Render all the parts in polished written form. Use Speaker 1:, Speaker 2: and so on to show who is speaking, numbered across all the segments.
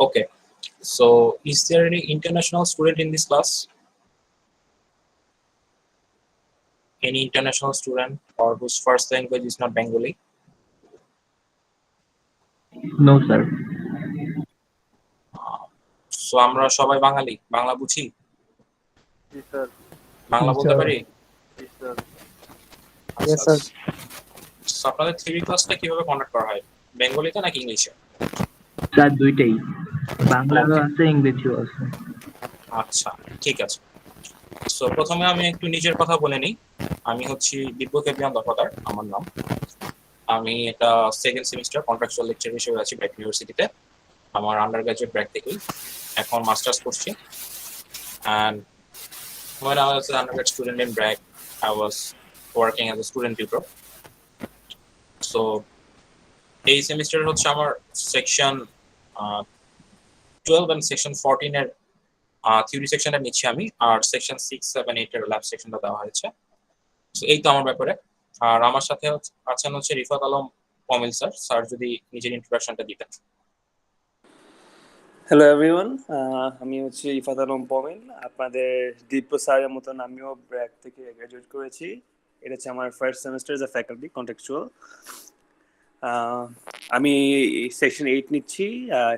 Speaker 1: Okay. So, is there any international student in this class? Any international student or whose first language is not Bengali?
Speaker 2: No, sir.
Speaker 1: So, আমরা সবাই বাঙালি, বাংলা বুঝি,
Speaker 3: Yes, sir.
Speaker 1: Bangla
Speaker 2: Yes,
Speaker 1: বলতে
Speaker 2: sir.
Speaker 1: পারি।
Speaker 3: Yes, sir.
Speaker 4: Yes, sir.
Speaker 1: So, আপনাদের theory ক্লাসটা কিভাবে conduct করা হয়, বেঙ্গলিতে নাকি ইংলিশে?
Speaker 2: স্যার দুইটাই, বাংলারও আছে ইংরেজিও আছে।
Speaker 1: আচ্ছা, ঠিক আছে। সো প্রথমে আমি একটু নিজের কথা বলে নিই। আমি হচ্ছি দিব্য কেবিয়ান দফাদার আমার নাম। আমি এটা সেকেন্ড সেমিস্টার কন্ট্রাকচুয়াল লেকচার হিসেবে আছি ব্র্যাক ইউনিভার্সিটিতে। আমার আন্ডার গ্রাজুয়েট ব্র্যাক থেকেই, এখন মাস্টার্স করছি। And when I was an undergrad student in BRAC, I was working as a student tutor. So এই সেমিস্টার হচ্ছে আমার সেকশন 12 and সেকশন 14 এর থিওরি সেকশনটা নিচ্ছি আমি, আর সেকশন 6, 7, 8 এর ল্যাব সেকশনটা দেওয়া হয়েছে। সো এই তো আমার ব্যাপারে। আর আমার সাথে আছেন হচ্ছে Rifat Alam pommel sir. Sir যদি নিজের ইন্ট্রোডাকশনটা দিতেন।
Speaker 3: হ্যালো এভরিওয়ান, আমি হচ্ছে ইফাত আলম পমেল। আপনাদের দীপ্য স্যারের মতন আমিও ব্র্যাক থেকে গ্র্যাজুয়েট করেছি। এটা হচ্ছে আমার first semester as a faculty contractual. আমি সেকশন 8 নিচ্ছি,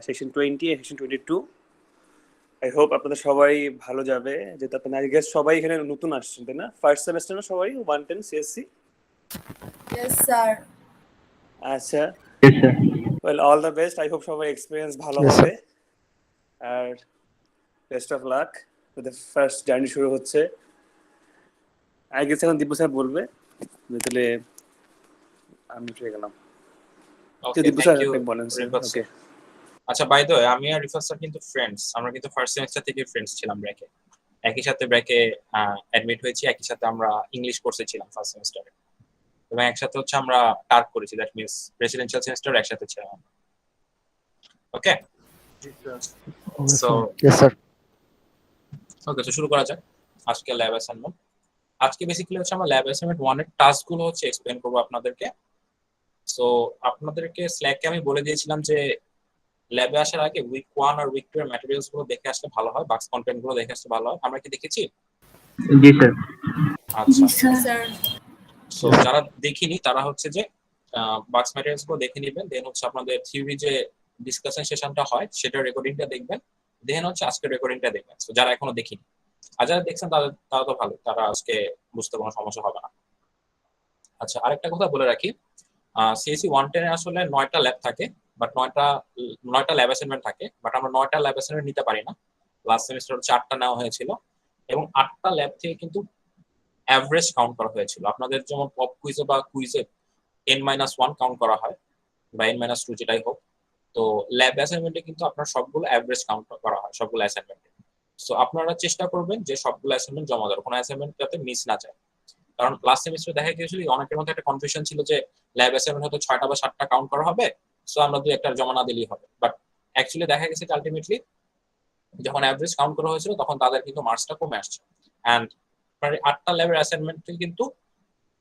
Speaker 3: সেকশন 20 সেকশন 22। আই হোপ আপনাদের সবাই ভালো যাবে, যেহেতু আপনারা আই গেস সবাই এখানে নতুন আসছেন, তাই না? ফার্স্ট সেমিস্টার না সবাই 110 সিএসসি?
Speaker 5: Yes, sir.
Speaker 3: আচ্ছা,
Speaker 2: Yes, sir.
Speaker 3: Well all the best. I hope সবাই এক্সপিরিয়েন্স ভালো
Speaker 4: Yes,
Speaker 3: হবে। আর best of luck, the first journey শুরু হচ্ছে। আই গেস এখন দীপু স্যার বলবে, তাহলে আমি উঠে গেলাম।
Speaker 1: ওকে,
Speaker 3: দীপু
Speaker 1: থ্যাংক
Speaker 3: স্যার
Speaker 1: ইউ
Speaker 3: আপনি বলেন।
Speaker 1: রিফাত
Speaker 3: ওকে,
Speaker 1: স্যার। আচ্ছা, বাই দ্য ওয়ে, আমি আর রিফাত স্যার কিন্তু ফ্রেন্ডস। আমরা কিন্তু ফার্স্ট সেমিস্টার থেকে ফ্রেন্ডস ছিলাম ব্র্যাকে। একই সাথে ব্র্যাকে অ্যাডমিট হয়েছি, একই সাথে আমরা ইংলিশ কোর্সে ছিলাম ফার্স্ট সেমিস্টারে, এবং একসাথে হচ্ছে আমরা টার্ক করেছি, দ্যাট মিনস রেসিডেন্সিয়াল সেমিস্টার একসাথে ছিলাম। ওকে, সো
Speaker 4: Yes, sir.
Speaker 1: ওকে, তো শুরু করা যাক আজকে ল্যাব অ্যাসাইনমেন্ট। আজকে বেসিক্যালি হচ্ছে আমরা ল্যাব অ্যাসাইনমেন্ট 1 এর টাস্কগুলো হচ্ছে এক্সপ্লেইন করব আপনাদেরকে। সো আপনাদেরকে স্ল্যাকে আমি বলে দিয়েছিলাম যে ল্যাবে আসার আগে উইক 1 আর উইক 2 এর ম্যাটেরিয়ালস গুলো দেখে আসলে ভালো হয়, বাক্স কন্টেন্ট গুলো দেখে আসলে ভালো হয়। আমরা কি দেখেছি?
Speaker 2: জি স্যার।
Speaker 1: আচ্ছা,
Speaker 5: Yes, sir.
Speaker 1: সো যারা দেখিনি তারা হচ্ছে যে বাক্স ম্যাটেরিয়ালস গুলো দেখে নেবেন, দেন হচ্ছে আপনাদের থিওরি যে ডিসকাশন সেশনটা হয় সেটার রেকর্ডিংটা দেখবেন, দেন হচ্ছে আজকের রেকর্ডিংটা দেখবেন। সো যারা এখনো দেখিনি, আর যারা দেখছেন তারা তো ভালো, তারা আজকে বুঝতে কোনো সমস্যা হবে না। আচ্ছা, আরেকটা কথা বলে রাখি, সিএসসি 110 এ আসলে 9টা ল্যাব থাকে, বাট 9টা ল্যাব অ্যাসাইনমেন্ট থাকে, বাট আমরা 9টা ল্যাব অ্যাসাইনমেন্ট নিতে পারি না। লাস্ট সেমিস্টার 4টা নেওয়া হয়েছিল, এবং 8টা ল্যাব থেকে কিন্তু অ্যাভারেজ কাউন্ট করা হয়েছিল। আপনাদের যেমন পপ কুইজে বা কুইজে n-1 কাউন্ট করা হয়, বা n-2 যেটাই হোক, তো ল্যাব অ্যাসাইনমেন্টে কিন্তু আপনার সবগুলো অ্যাভারেজ কাউন্ট করা হয় সবগুলো অ্যাসাইনমেন্টে। সো আপনারা চেষ্টা করবেন যে সবগুলো অ্যাসাইনমেন্ট জমা দেওয়ার, কোনো অ্যাসাইনমেন্ট যাতে মিস না যায়। কারণ লাস্ট সেমিস্টারে দেখা গিয়েছিল অনেকের মধ্যে একটা কনফিউশন ছিল যে ল্যাব অ্যাসাইনমেন্ট হয়তো 6টা বা 7টা কাউন্ট করা হবে, সো আমরা 2-1টা জমা না দিলেই হবে। বাট অ্যাকচুয়ালি দেখা গেছে যে আলটিমেটলি যখন অ্যাভারেজ কাউন্ট করা হয়েছিল তখন তাদের কিন্তু মার্কসটা কমে আসছে। অ্যান্ড 8টা ল্যাবের অ্যাসাইনমেন্টে কিন্তু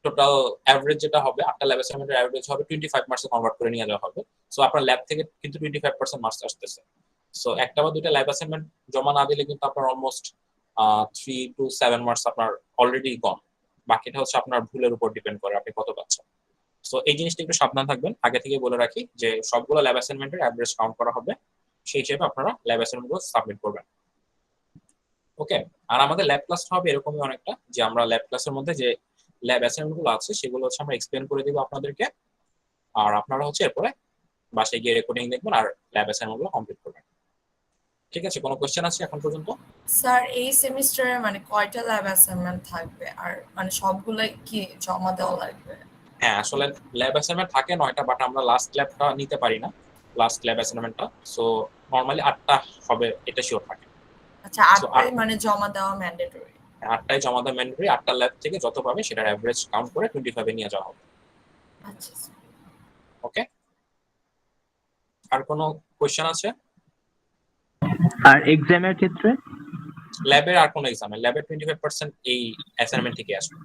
Speaker 1: টোটাল অ্যাভারেজ যেটা হবে, 8টা ল্যাব অ্যাসাইনমেন্টের অ্যাভারেজ হবে 25 মার্কসে কনভার্ট করে নিয়ে যাওয়া হবে। সো আপনার ল্যাব থেকে কিন্তু 25% মার্কস আসতেছে। সো একটা বা দুইটা ল্যাব অ্যাসাইনমেন্ট জমা না দিলে কিন্তু আপনার অলমোস্ট 3 to 7 মার্কস আপনার অলরেডি গন। বাকিটা হচ্ছে আপনার ভুলের উপর ডিপেন্ড করে আপনি কত পাচ্ছেন। সো এই জিনিসটা একটু সাবধান থাকবেন। আগে থেকে বলে রাখি যে সবগুলো ল্যাব অ্যাসাইনমেন্টের অ্যাভারেজ কাউন্ট করা হবে, সেই হিসেবে আপনারা ল্যাব অ্যাসাইনমেন্টগুলো সাবমিট করবেন। ওকে, আর আমাদের ল্যাব ক্লাসটা হবে এরকমই অনেকটা, যে আমরা ল্যাব ক্লাসের মধ্যে যে ল্যাব অ্যাসাইনমেন্টগুলো আছে সেগুলো হচ্ছে আমরা এক্সপ্লেন করে দিব আপনাদেরকে, আর আপনারা হচ্ছে এরপরে বাসায় গিয়ে রেকর্ডিং দেখবেন আর ল্যাব অ্যাসাইনমেন্টগুলো কমপ্লিট করবেন। ঠিক আছে, কোনো কোশ্চেন আছে এখন পর্যন্ত?
Speaker 5: স্যার এই সেমিস্টারে মানে কয়টা ল্যাব অ্যাসাইনমেন্ট থাকবে, আর মানে সবগুলো কি জমা দেওয়া লাগবে?
Speaker 1: হ্যাঁ, আসলে ল্যাব অ্যাসাইনমেন্ট থাকে 9টা, বাট আমরা লাস্ট ল্যাবটা নিতে পারি না, লাস্ট ল্যাব অ্যাসাইনমেন্টটা। সো নরমালি 8টা হবে, এটা শিওর থাকে।
Speaker 5: আচ্ছা, 8টাই মানে জমা দেওয়া ম্যান্ডেটরি?
Speaker 1: 8টাই জমা দেওয়া ম্যান্ডেটরি। 8টা ল্যাব থেকে যত পাবে সেটার অ্যাভারেজ কাউন্ট করে 25 এ নিয়ে যাওয়া হবে।
Speaker 5: আচ্ছা স্যার।
Speaker 1: ওকে, আর কোনো কোশ্চেন আছে?
Speaker 2: আর এক্সামের ক্ষেত্রে?
Speaker 1: ল্যাবের আর কোনো এক্সামে ল্যাবের 25% এই অ্যাসাইনমেন্ট থেকে আসবে।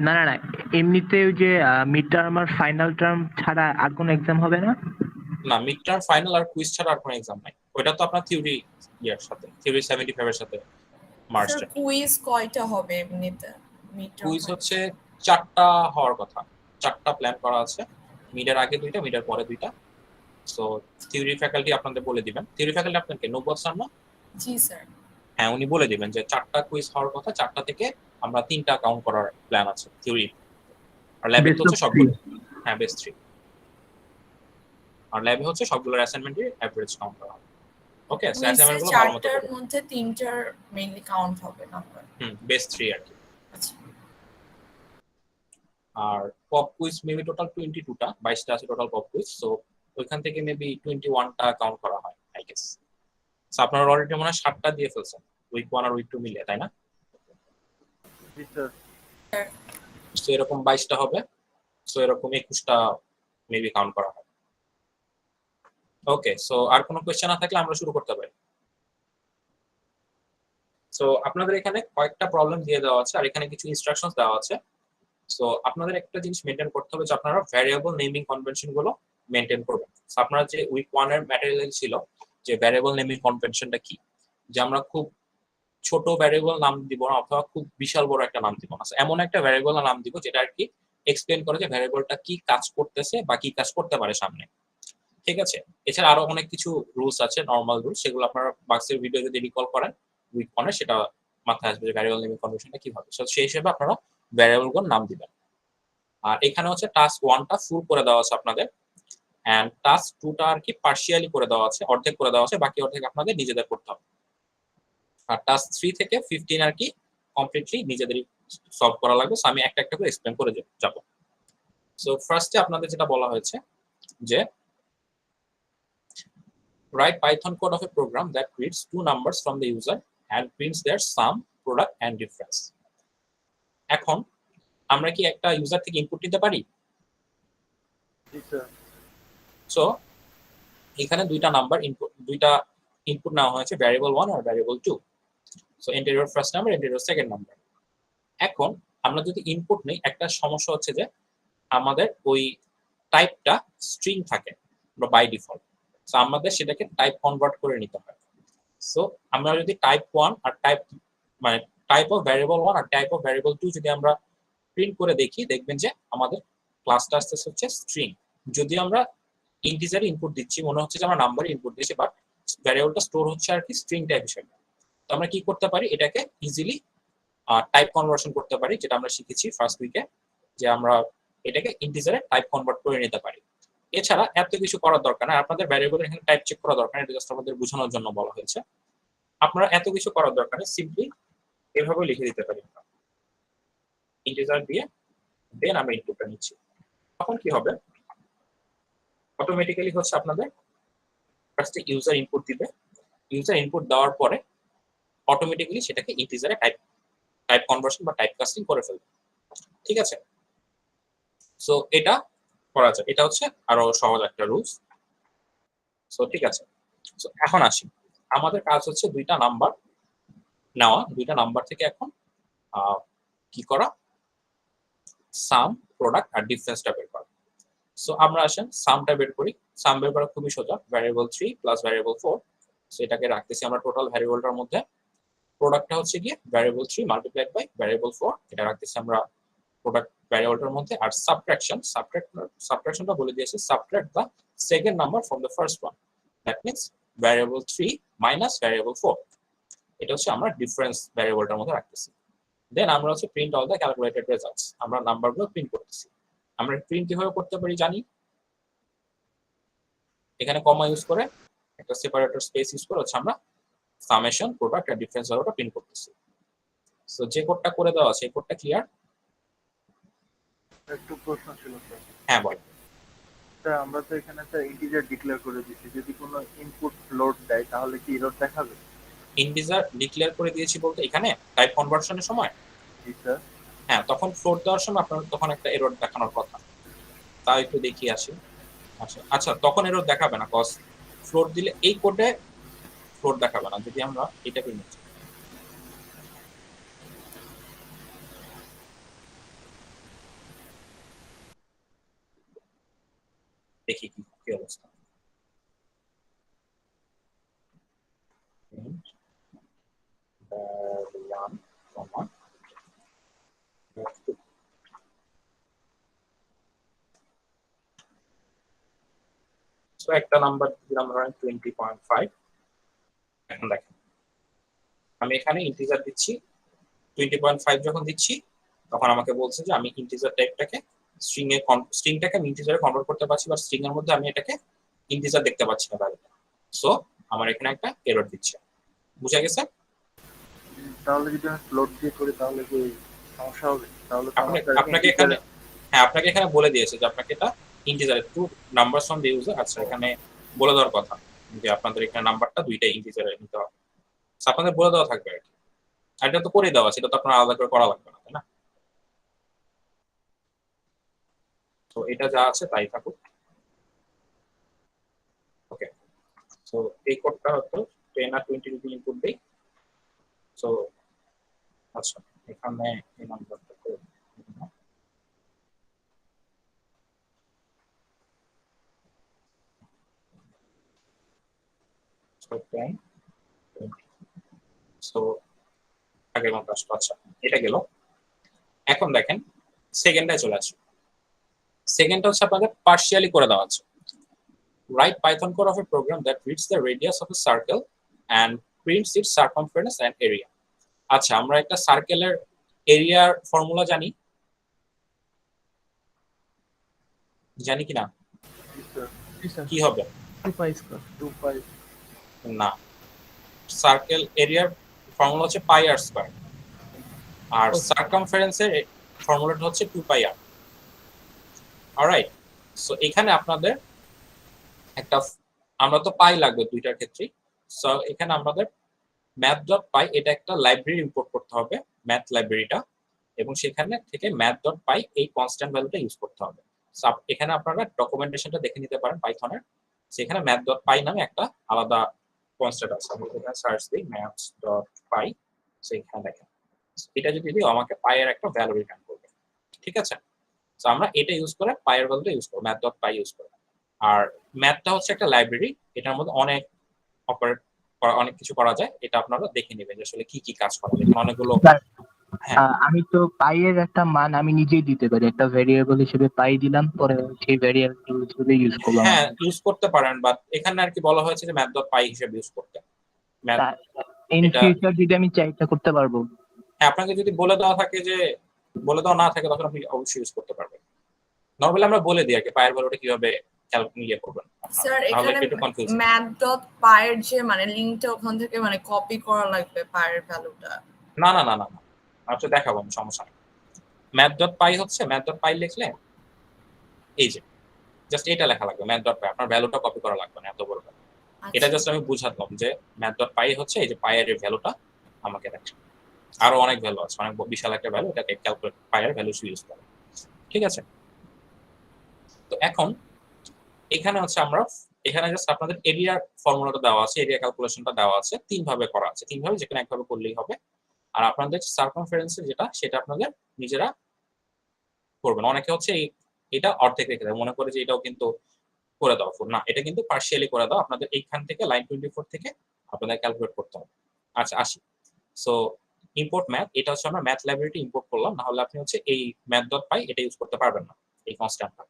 Speaker 2: না না না, এমনিতে ওই যে মিড টার্ম আর ফাইনাল টার্ম ছাড়া আর কোনো এক্সাম হবে না?
Speaker 1: না, মিড টার্ম, ফাইনাল আর কুইজ ছাড়া আর কোনো এক্সাম নাই। ওইটা তো আপনার থিওরি ইয়ার সাথে, থিওরি 75 এর সাথে মার্জ।
Speaker 5: স্যার কুইজ কয়টা হবে এমনিতে? মিডটার্ম
Speaker 1: কুইজ হচ্ছে 4টা হওয়ার কথা, 4টা প্ল্যান করা আছে, মিডের আগে 2টা, মিডের পরে 2টা। সো থিওরি ফ্যাকাল্টি আপনাদের বলে দিবেন, থিওরি ফ্যাকাল্টি আপনাকে নব্বত স্যার না?
Speaker 5: জি স্যার।
Speaker 1: হ্যাঁ, উনি বলে দিবেন যে 4টা কুইজ হওয়ার কথা, 4টা থেকে আমরা 3টা কাউন্ট করার প্ল্যান আছে থিওরি। আর ল্যাবে
Speaker 2: Best
Speaker 1: তো হচ্ছে
Speaker 2: of
Speaker 1: সবগুলো,
Speaker 2: three.
Speaker 1: হ্যাঁ বেস্ট 3। আর ল্যাবে হচ্ছে সবগুলোর অ্যাসাইনমেন্টের এভারেজ কাউন্ট করা হবে। ওকে, সো অ্যাসাইনমেন্ট গুলো ভালো মতো
Speaker 5: 4টার
Speaker 1: করবেন।
Speaker 5: মধ্যে 3টার মেইনলি কাউন্ট হবে নাম্বার।
Speaker 1: বেস্ট 3 আর কি।
Speaker 5: আচ্ছা।
Speaker 1: আর পপ কুইজ মেবি টোটাল 22টা, 22টা আছে টোটাল পপ কুইজ। সো ওইখান থেকে মেবি 21টা কাউন্ট করা হয় আই গেস। সো আপনারা অলরেডি মনে হয় 7টা দিয়ে ফেলছেন উইক 1 আর উইক 2 মিলে, তাই না? সো এরকম 22টা হবে। সো এরকম 21টা মেবি কাউন্ট করা হয়। ওকে, সো আর কোনো কোয়েশ্চেন না থাকলে আমরা শুরু করতে পারি। সো আপনাদের এখানে কয়েকটা প্রবলেম দিয়ে দেওয়া আছে আর এখানে কিছু ইনস্ট্রাকশনস দেওয়া আছে। সো আপনাদের একটা জিনিস মেনটেন করতে হবে যে আপনারা ভ্যারিয়েবল নেমিং কনভেনশন গুলো মেনটেন করবেন। সো আপনারা যে উইক 1 এর ম্যাটেরিয়াল ছিল যে ভ্যারিয়েবল নেমিং কনভেনশনটা কি, যে আমরা খুব ছোট ভ্যারিয়েবল নাম দিব না অথবা খুব বিশাল বড় একটা নাম দিব না। এমন একটা ভ্যারিয়েবল নাম দিব যেটা আর কি এক্সপ্লেন করে যে ভ্যারিয়েবলটা কি কাজ করতেছে বা কি কাজ করতে পারে সামনে। ঠিক আছে, এছাড়া আরো অনেক কিছু রুলস আছে, নরমাল রুলস, সেগুলো আপনারা বাক্সের ভিডিও যদি রিকল করেন উইক 1 সেটা মাথায় আসবে যে ভ্যারিয়েবল নেমিং কনভেনশনটা কিভাবে। সো সেই হিসেবে আপনারা ভ্যারিয়েবলগুলোর নাম দিবেন। আর এখানে হচ্ছে টাস্ক 1টা ফুল করে দেওয়া আছে আপনাদের, এন্ড টাস্ক 2টা আর কি পার্শিয়ালি করে দেওয়া আছে, অর্ধেক করে দেওয়া আছে, বাকি অর্ধেক আপনাদের নিজেদের করতে হবে। আর টাস্ক 3 থেকে 15 আর কি কমপ্লিটলি নিজেদেরই সলভ করা লাগবে। সো আমি একটা একটা করে এক্সপ্লেন করে যাব। সো ফার্স্টে আপনাদের যেটা বলা হয়েছে যে write Python code of a program that reads two numbers from the user and prints their sum, product and difference. এখন আমরা কি একটা ইউজার থেকে ইনপুট নিতে পারি? সো এখানে দুইটা নাম্বার ইনপুট, দুইটা ইনপুট নেওয়া হয়েছে, ভ্যারিয়েবল 1 আর variable 2। So enter your first number, enter your second number. এখন আমরা যদি ইনপুট নেই, একটা সমস্যা হচ্ছে যে আমাদের ওই টাইপটা স্ট্রিং থাকে বাই ডিফল্ট। সো আমাদের সেটাকে টাইপ কনভার্ট করে নিতে হয়। সো আমরা যদি টাইপ 1 আর টাইপ মানে টাইপ অফ ভ্যারিয়েবল 1 আর টাইপ অফ ভ্যারিয়েবল 2 যদি আমরা প্রিন্ট করে দেখি, দেখবেন যে আমাদের ক্লাসটা আসতেছে হচ্ছে স্ট্রিং। যদি আমরা ইন্টিজারে ইনপুট দিচ্ছি মনে হচ্ছে যে আমরা নাম্বারে ইনপুট দিচ্ছি, বাট ভ্যারিয়েবলটা স্টোর হচ্ছে আর কি স্ট্রিং টাইপ হিসেবে। তো আমরা কি করতে পারি, এটাকে ইজিলি টাইপ কনভার্সন করতে পারি, যেটা আমরা শিখেছি ফার্স্ট উইকে, যে আমরা এটাকে ইন্টিজারে টাইপ কনভার্ট করে নিতে পারি। এছাড়া এত কিছু করার দরকার না, আপনাদের ভ্যারিয়েবলের এখানে টাইপ চেক করা দরকার, এটা জাস্ট আমাদের বোঝানোর জন্য বলা হয়েছে। আপনারা এত কিছু করার দরকার নেই, সিম্পলি এভাবে লিখে দিতে পারি ইন্টিজার দিয়ে, দেন আমরা ইনপুটটা নিচ্ছি। তখন কি হবে, অটোমেটিক্যালি হচ্ছে আপনাদের ফার্স্টে ইউজার ইনপুট দিবে, ইউজার ইনপুট দেওয়ার পরে অটোমেটিক্যালি সেটাকে ইন্টিজারে টাইপ কনভার্সন বা টাইপ কাস্টিং করে ফেলবে। ঠিক আছে, সো এটা করা যায়, এটা হচ্ছে আরো সহজ একটা রুলস। সো ঠিক আছে, সো এখন আসি, আমাদের কাজ হচ্ছে দুইটা নাম্বার নেওয়া, দুইটা নাম্বার থেকে এখন কি করা, সাম, প্রোডাক্ট আর ডিফারেন্সটা বের করা। সো আমরা আসেন সামটা বের করি। সাম বের করা খুবই সোজা, ভ্যারিয়েবল 3 প্লাস ভ্যারিয়েবল 4। সো এটাকে রাখতেছি আমরা টোটাল ভ্যারিয়েবলটার মধ্যে। প্রোডাক্টটা হচ্ছে গিয়ে ভ্যারিয়েবল 3 মাল্টিপ্লাইড বাই ভ্যারিয়েবল 4, এটা রাখতেছি আমরা প্রোডাক্ট ভ্যারিয়েবলটার মধ্যে। আর সাবট্রাকশনটা বলে দিয়েছি, subtract the second number from the first one, that means variable 3 minus variable 4। এটা হচ্ছে আমরা ডিফারেন্স ভ্যারিয়েবলটার মধ্যে রাখতেছি। দেন আমরা হচ্ছে print all the calculated results, আমরা নাম্বারগুলো প্রিন্ট করতেছি। আমরা প্রিন্ট কিভাবে করতে পারি জানি, এখানে কমা ইউজ করে একটা সেপারেটর স্পেস ইউজ করে হচ্ছে আমরা সামেশন, প্রোডাক্ট আর ডিফারেন্স ভ্যালুটা প্রিন্ট করতেছি। সো যে কোডটা করে দেওয়া আছে এই কোডটা ক্লিয়ার?
Speaker 4: একটু প্রশ্ন ছিল স্যার।
Speaker 1: হ্যাঁ বল।
Speaker 4: স্যার আমরা তো এখানে স্যার ইন্টিজার ডিক্লেয়ার করে দিচ্ছি, যদি কোনো ইনপুট লোড দেয় তাহলে কি এরর দেখাবে?
Speaker 1: ইন্টিজার ডিক্লেয়ার করে দিয়েছি বলতে এখানে টাইপ কনভার্সনের সময়,
Speaker 4: জি স্যার।
Speaker 1: হ্যাঁ তখন ফ্লোট দেওয়ার সময় আপনার তখন একটা এরর দেখানোর কথা, তাও একটু দেখিয়ে আসি। আচ্ছা আচ্ছা, তখন এরর দেখাবে না, কজ ফ্লোট দিলে এই কোডে ফ্লোট দেখাবে না। যদি আমরা এটা প্রিন্ট করি, দেখি কি কি অবস্থা। 1, comma, সো একটা নাম্বার দিলাম ধরেন 20.5। এখন দেখেন আমি এখানে ইন্টিজার দিচ্ছি 20.5। যখন দিচ্ছি তখন আমাকে বলছে যে আমি ইন্টিজার টাইপটাকে স্ট্রিংটাকে আমি ইন্টিজারে কনভার্ট করতে পারছি, বা স্ট্রিং এর মধ্যে আমি এটাকে ইন্টিজার দেখতে পাচ্ছি না ভ্যালুটা। সো আমার এখানে একটা এরর দিচ্ছে। বুঝা গেছে?
Speaker 4: তাহলে যদি আমি ফ্লোট দিয়ে করি তাহলে কি সমস্যা হবে? তাহলে তো
Speaker 1: আপনাকে
Speaker 4: আমাকে
Speaker 1: আপনাকে
Speaker 4: integer
Speaker 1: এখানে হ্যাঁ আপনাকে এখানে বলে দিয়েছে যে আপনাকে এটা integer two numbers from the user. আচ্ছা এখানে বলে দেওয়ার কথা যে আপনাদের এখানে নাম্বারটা দুইটা ইন্টিজারে নিতে হবে। So, আপনাদের বলে দেওয়া থাকবে আর কি। আর এটা তো করে দেওয়া, সেটা তো আপনার আলাদা করে করা লাগবে না, তাই না? তো এটা যা আছে তাই থাকুক। ওকে, সো এই কোডটা হতো 10 আর 20 যদি ইনপুট দেই। সো আচ্ছা এখানে এই নাম্বারটা করে দিলাম। সো 10 20। সো আগের মতো আসলো। আচ্ছা এটা গেল। এখন দেখেন সেকেন্ডটায় চলে আসছে। সেকেন্ডটা হচ্ছে আপনাদের পার্শিয়ালি করে দেওয়া আছে। Write Python code of a program that reads the radius of a circle and prints its circumference and area. আচ্ছা আমরা একটা সার্কেলের এরিয়ার ফর্মুলা জানি কি না? কি হবে?
Speaker 4: 2 পাই
Speaker 1: না, সার্কেল এরিয়ার ফর্মুলা হচ্ছে পাই আর স্কয়ার, আর সার্কামফারেন্সের ফর্মুলাটা হচ্ছে 2 পাই আর। অলরাইট, সো এখানে আপনাদের একটা আমরা তো পাই লাগবে দুইটার ক্ষেত্রেই। সো এখানে আমাদের math.py এটা একটা লাইব্রেরি ইম্পোর্ট করতে হবে, ম্যাথ লাইব্রেরিটা, এবং সেখানে থেকে math.py এই কনস্ট্যান্ট ভ্যালুটা ইউজ করতে হবে। সো এখানে আপনারা ডকুমেন্টেশনটা দেখে নিতে পারেন পাইথনের। সেখানে math.py নামে একটা আলাদা কনস্ট্যান্ট আছে। আমি এখানে সার্চ দিই math.py, সো এখানে দেখেন এটা যদি দিই আমাকে পাই এর একটা ভ্যালু রিটার্ন করবে। ঠিক আছে, সো আমরা এটা ইউজ করে পাই এর ভ্যালুটা ইউজ করব, math.py ইউজ করে। আর ম্যাথটা হচ্ছে একটা লাইব্রেরি, এটার মধ্যে অনেক অপারেট অনেক কিছু করা যায়। এটা আপনারা দেখে নেবেন যে আসলে কি কি কাজ করা যায়। এখানে অনেকগুলো হ্যাঁ
Speaker 2: আমি তো পাই এর একটা মান আমি নিজেই দিতে পারি, একটা ভেরিয়েবল হিসেবে পাই দিলাম, পরে সেই ভেরিয়েবল হিসেবে ইউজ করলাম।
Speaker 1: হ্যাঁ ইউজ করতে পারেন, বাট এখানে আর কি বলা হয়েছে যে math.py হিসেবে ইউজ করতে। ম্যাথ
Speaker 2: ইন
Speaker 1: এটা
Speaker 2: ফিউচার যদি আমি চাই এটা করতে পারবো।
Speaker 1: হ্যাঁ আপনাকে যদি বলে দেওয়া থাকে যে বলে দেওয়া না থাকে তখন আপনি অবশ্যই ইউজ করতে পারবেন। নরমালি আমরা বলে দিই আর কি পায়ের ভ্যালুটা কিভাবে ক্যালকুলেট করবেন,
Speaker 5: স্যার
Speaker 1: তাহলে
Speaker 5: এখানে
Speaker 1: একটু কনফিউজ।
Speaker 5: math.py এর যে মানে লিংকটা ওখান থেকে মানে কপি করা লাগবে পায়ের ভ্যালুটা।
Speaker 1: না না না না না, আচ্ছা দেখাবো আমি, সমস্যা নেই। math.py হচ্ছে math.py লিখলে এই যে জাস্ট এটা লেখা লাগবে math.py, আপনার ভ্যালুটা কপি করা লাগবে না, এত বড় ভ্যালু। এটা জাস্ট আমি বুঝাতাম যে math.py হচ্ছে এই যে পায়ের ভ্যালুটা আমাকে দেখে। আরো অনেক ভ্যালু আছে, অনেক বিশাল একটা ভ্যালু, এটাকে ক্যালকুলেট পায়ের ভ্যালু ইউজ করে। ঠিক আছে, তো এখন এখানে হচ্ছে আমরা এখানে জাস্ট আপনাদের এরিয়ার ফর্মুলাটা দেওয়া আছে, এরিয়া ক্যালকুলেশনটা দেওয়া আছে, তিন ভাবে করা আছে, তিন ভাবে, যেখানে একভাবে করলেই হবে। আর আপনাদের সার্কামফারেন্সের যেটা সেটা আপনাদের নিজেরা করবেন। অনেকে হচ্ছে এটা অর্ধেক রেখে দেয়, মনে করে যে এটাও কিন্তু করে দাও না, এটা কিন্তু পার্শিয়ালি করে দাও। আপনাদের এইখান থেকে লাইন 24 থেকে আপনাদের ক্যালকুলেট করতে হবে। আচ্ছা আসি, সো ইম্পোর্ট ম্যাথ, এটা হচ্ছে আমরা ম্যাথ লাইব্রেরিটি ইম্পোর্ট করলাম, না হলে আপনি হচ্ছে এই math.py এটা ইউজ করতে পারবেন না, এই কনস্ট্যান্টটা।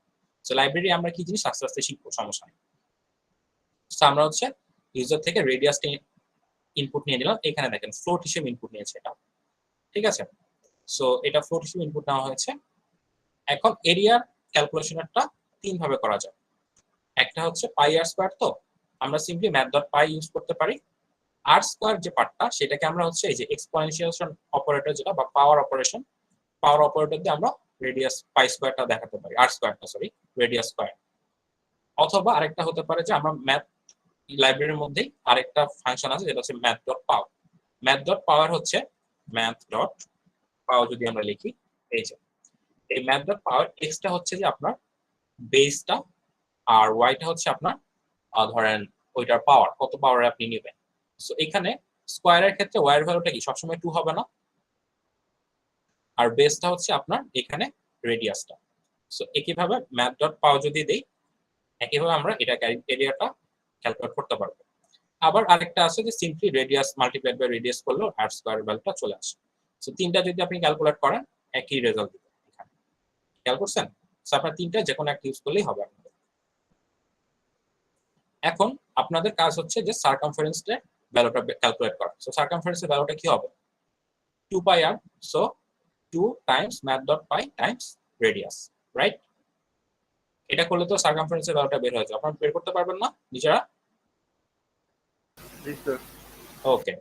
Speaker 1: সো লাইব্রেরি আমরা কি জিনিস আস্তে আস্তে শিখবো, সমস্যা নেই। সো আমরা হচ্ছে ইউজার থেকে রেডিয়াসটা ইনপুট নিয়ে নিলাম, এখানে দেখেন ফ্লোট হিসেবে ইনপুট নিয়েছে এটা। ঠিক আছে, সো এটা ফ্লোট হিসেবে ইনপুট নেওয়া হয়েছে। এখন এরিয়ার ক্যালকুলেশনটা তিন ভাবে করা যায়। একটা হচ্ছে পাই আর স্কয়ার, তো আমরা সিম্পলি math.py ইউজ করতে পারি। আর স্কয়ার যে পার্টটা সেটাকে আমরা হচ্ছে এই যে এক্সপোনেনশিয়াল অপারেটর যেটা বা পাওয়ার অপারেটর দিয়ে আমরা রেডিয়াস পাই স্কয়ারটা দেখাতে পারি, আর স্কয়ারটা সরি রেডিয়াস স্কয়ার। অথবা আরেকটা হতে পারে যে আমরা ম্যাথ লাইব্রেরির মধ্যেই আরেকটা ফাংশন আছে যেটা হচ্ছে math.pow। math.power হচ্ছে math.pow যদি আমরা লিখি, এই যে এই math.power এক্সটা হচ্ছে যে আপনার বেসটা, আর ওয়াইটা হচ্ছে আপনার ধরেন ওইটার পাওয়ার, কত পাওয়ারে আপনি নেবেন। সো এখানে স্কয়ারের ক্ষেত্রে ওয়াইয়ের ভ্যালুটা কি সবসময় 2 হবে না, আর বেসটা হচ্ছে আপনার এখানে রেডিয়াসটা। সো একইভাবে math.pow যদি দেই, একইভাবে আমরা এটা এরিয়াটা ক্যালকুলেট করতে পারবো। আবার আরেকটা আছে যে simply radius multiplied by radius করলেও আর স্কয়ার ভ্যালুটা চলে আসে। সো তিনটা যদি আপনি ক্যালকুলেট করেন একই রেজাল্ট দিবে এখানে। খেয়াল করছেন? সো আপনার তিনটা যে কোনো একটা ইউজ করলেই হবে আপনাদের। এখন আপনাদের কাজ হচ্ছে যে সারকামফারেন্সের ভ্যালুটা ক্যালকুলেট করা। সো সারকামফারেন্সের ভ্যালুটা কি হবে? 2 pi r, so 2 times math.pi times radius, right? এটা করলে তো সারকামফারেন্সের ভ্যালুটা বের হয়ে যাবে। আপনারা বের করতে পারবেন না নিজেরা?
Speaker 4: জি স্যার।
Speaker 1: ওকে,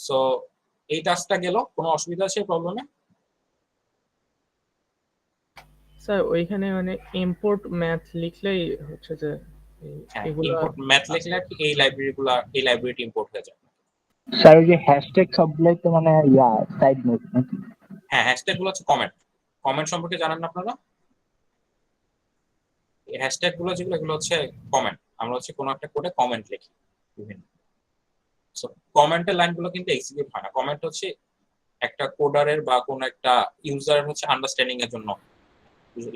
Speaker 1: সো এই টাস্কটা গেল। কোনো অসুবিধা আছে প্রবলেমে?
Speaker 6: স্যার ওইখানে মানে ইম্পোর্ট ম্যাথ লিখলেই হচ্ছে যে এগুলো
Speaker 1: ইম্পোর্ট ম্যাথ লিখলে কি এই লাইব্রেরিটি ইম্পোর্ট হয়ে যাবে।
Speaker 2: স্যার ওই যে হ্যাশট্যাগ সবগুলোই তো মানে সাইড নোট নাকি?
Speaker 1: হ্যাঁ, হ্যাশট্যাগ গুলো হচ্ছে কমেন্ট। কমেন্ট সম্পর্কে জানেন না আপনারা? এই হ্যাশট্যাগ গুলো যেগুলো এগুলো হচ্ছে কমেন্ট। আমরা হচ্ছে কোনো একটা কোডে কমেন্ট লিখি বিভিন্ন। সো কমেন্টের লাইনগুলো কিন্তু এক্সিকিউট হয় না। কমেন্ট হচ্ছে একটা কোডারের বা কোনো একটা ইউজারের হচ্ছে আন্ডারস্ট্যান্ডিং এর জন্য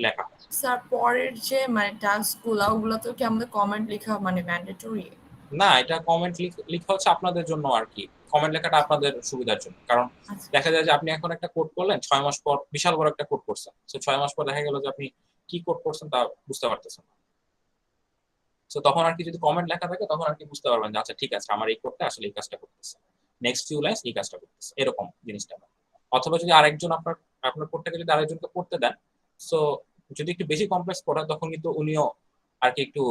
Speaker 1: লেখা হয়।
Speaker 5: স্যার পরের যে মানে টাস্কগুলো ওগুলো তো কি আমাদের কমেন্ট লেখা মানে ম্যান্ডেটরি?
Speaker 1: না, এটা কমেন্ট লেখা হচ্ছে আপনাদের জন্য আর কি। কমেন্ট লেখাটা আপনাদের সুবিধার জন্য। কারণ
Speaker 5: আচ্ছা।
Speaker 1: দেখা যায় যে আপনি এখন একটা কোড করলেন, 6 মাস পর বিশাল বড় একটা কোড করছেন। সো 6 মাস পর দেখা গেল যে আপনি কি কোড করছেন তা বুঝতে পারতেছেন না। সো তখন আর কি যদি কমেন্ট লেখা থাকে তখন আর কি বুঝতে পারবেন যে আচ্ছা ঠিক আছে আমার এই কোডটা আসলে এই কাজটা করতেছে, নেক্সট ফিউ লাইনস এই কাজটা করতেছে, এরকম জিনিসটা। অথবা যদি আরেকজন আপনার কোডটাকে যদি আরেকজনকে পড়তে দেন, সো যদি একটু বেশি কমপ্লেক্স কোড হয় তখন কিন্তু উনিও আর কি একটু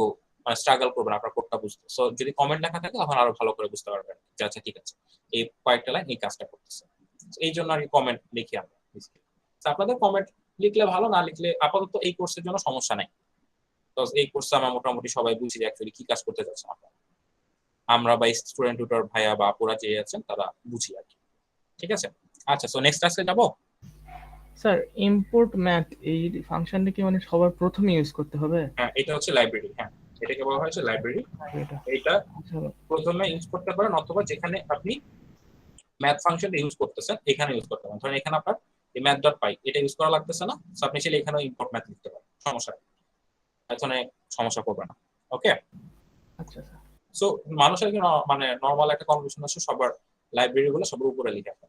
Speaker 1: স্ট্রাগল করবেন আপনার কোডটা বুঝতে। সো যদি কমেন্ট লেখা থাকে তখন আরো ভালো করে বুঝতে পারবেন যে আচ্ছা ঠিক আছে এই কয়েকটা লাইন এই কাজটা করতেছে। এই জন্য আর কি কমেন্ট লিখি আমরা। আপনাদের কমেন্ট লিখলে ভালো, না লিখলে আপাতত এই কোর্সের জন্য সমস্যা নাই। তো এই কোর্সে আমরা মোটামুটি সবাই বুঝি যে অ্যাকচুয়ালি কি কাজ করতে যাচ্ছেন আপনারা। আমরা বা স্টুডেন্ট টিউটর ভাইয়া বা আপুরা যে আছেন তারা বুঝি আর কি। ঠিক আছে, আচ্ছা সো নেক্সট ক্লাসে যাব।
Speaker 6: স্যার ইম্পোর্ট ম্যাথ এই ফাংশনটা কি মানে সবার প্রথমে ইউজ করতে হবে?
Speaker 1: হ্যাঁ, এটা হচ্ছে লাইব্রেরি। হ্যাঁ, এটাকে বলা হয়েছে লাইব্রেরি।
Speaker 6: এটা
Speaker 1: এটা
Speaker 6: আচ্ছা
Speaker 1: প্রথমে ইউজ করতে পারেন অথবা যেখানে আপনি ম্যাথ ফাংশনটা ইউজ করতেছেন এখানে ইউজ করতে পারেন। ধরেন এখানে আপনার এই math.py এটা ইউজ করা লাগতেছে না, সো আপনি চাইলে এখানেও ইম্পোর্ট ম্যাথ লিখতে পারেন, সমস্যা নেই, এখানে সমস্যা করবে না। ওকে,
Speaker 6: আচ্ছা স্যার।
Speaker 1: সো মানুষের কি মানে নরমাল একটা কনভেনশন আছে সবার লাইব্রেরি গুলো সবার উপরে লিখে রাখা।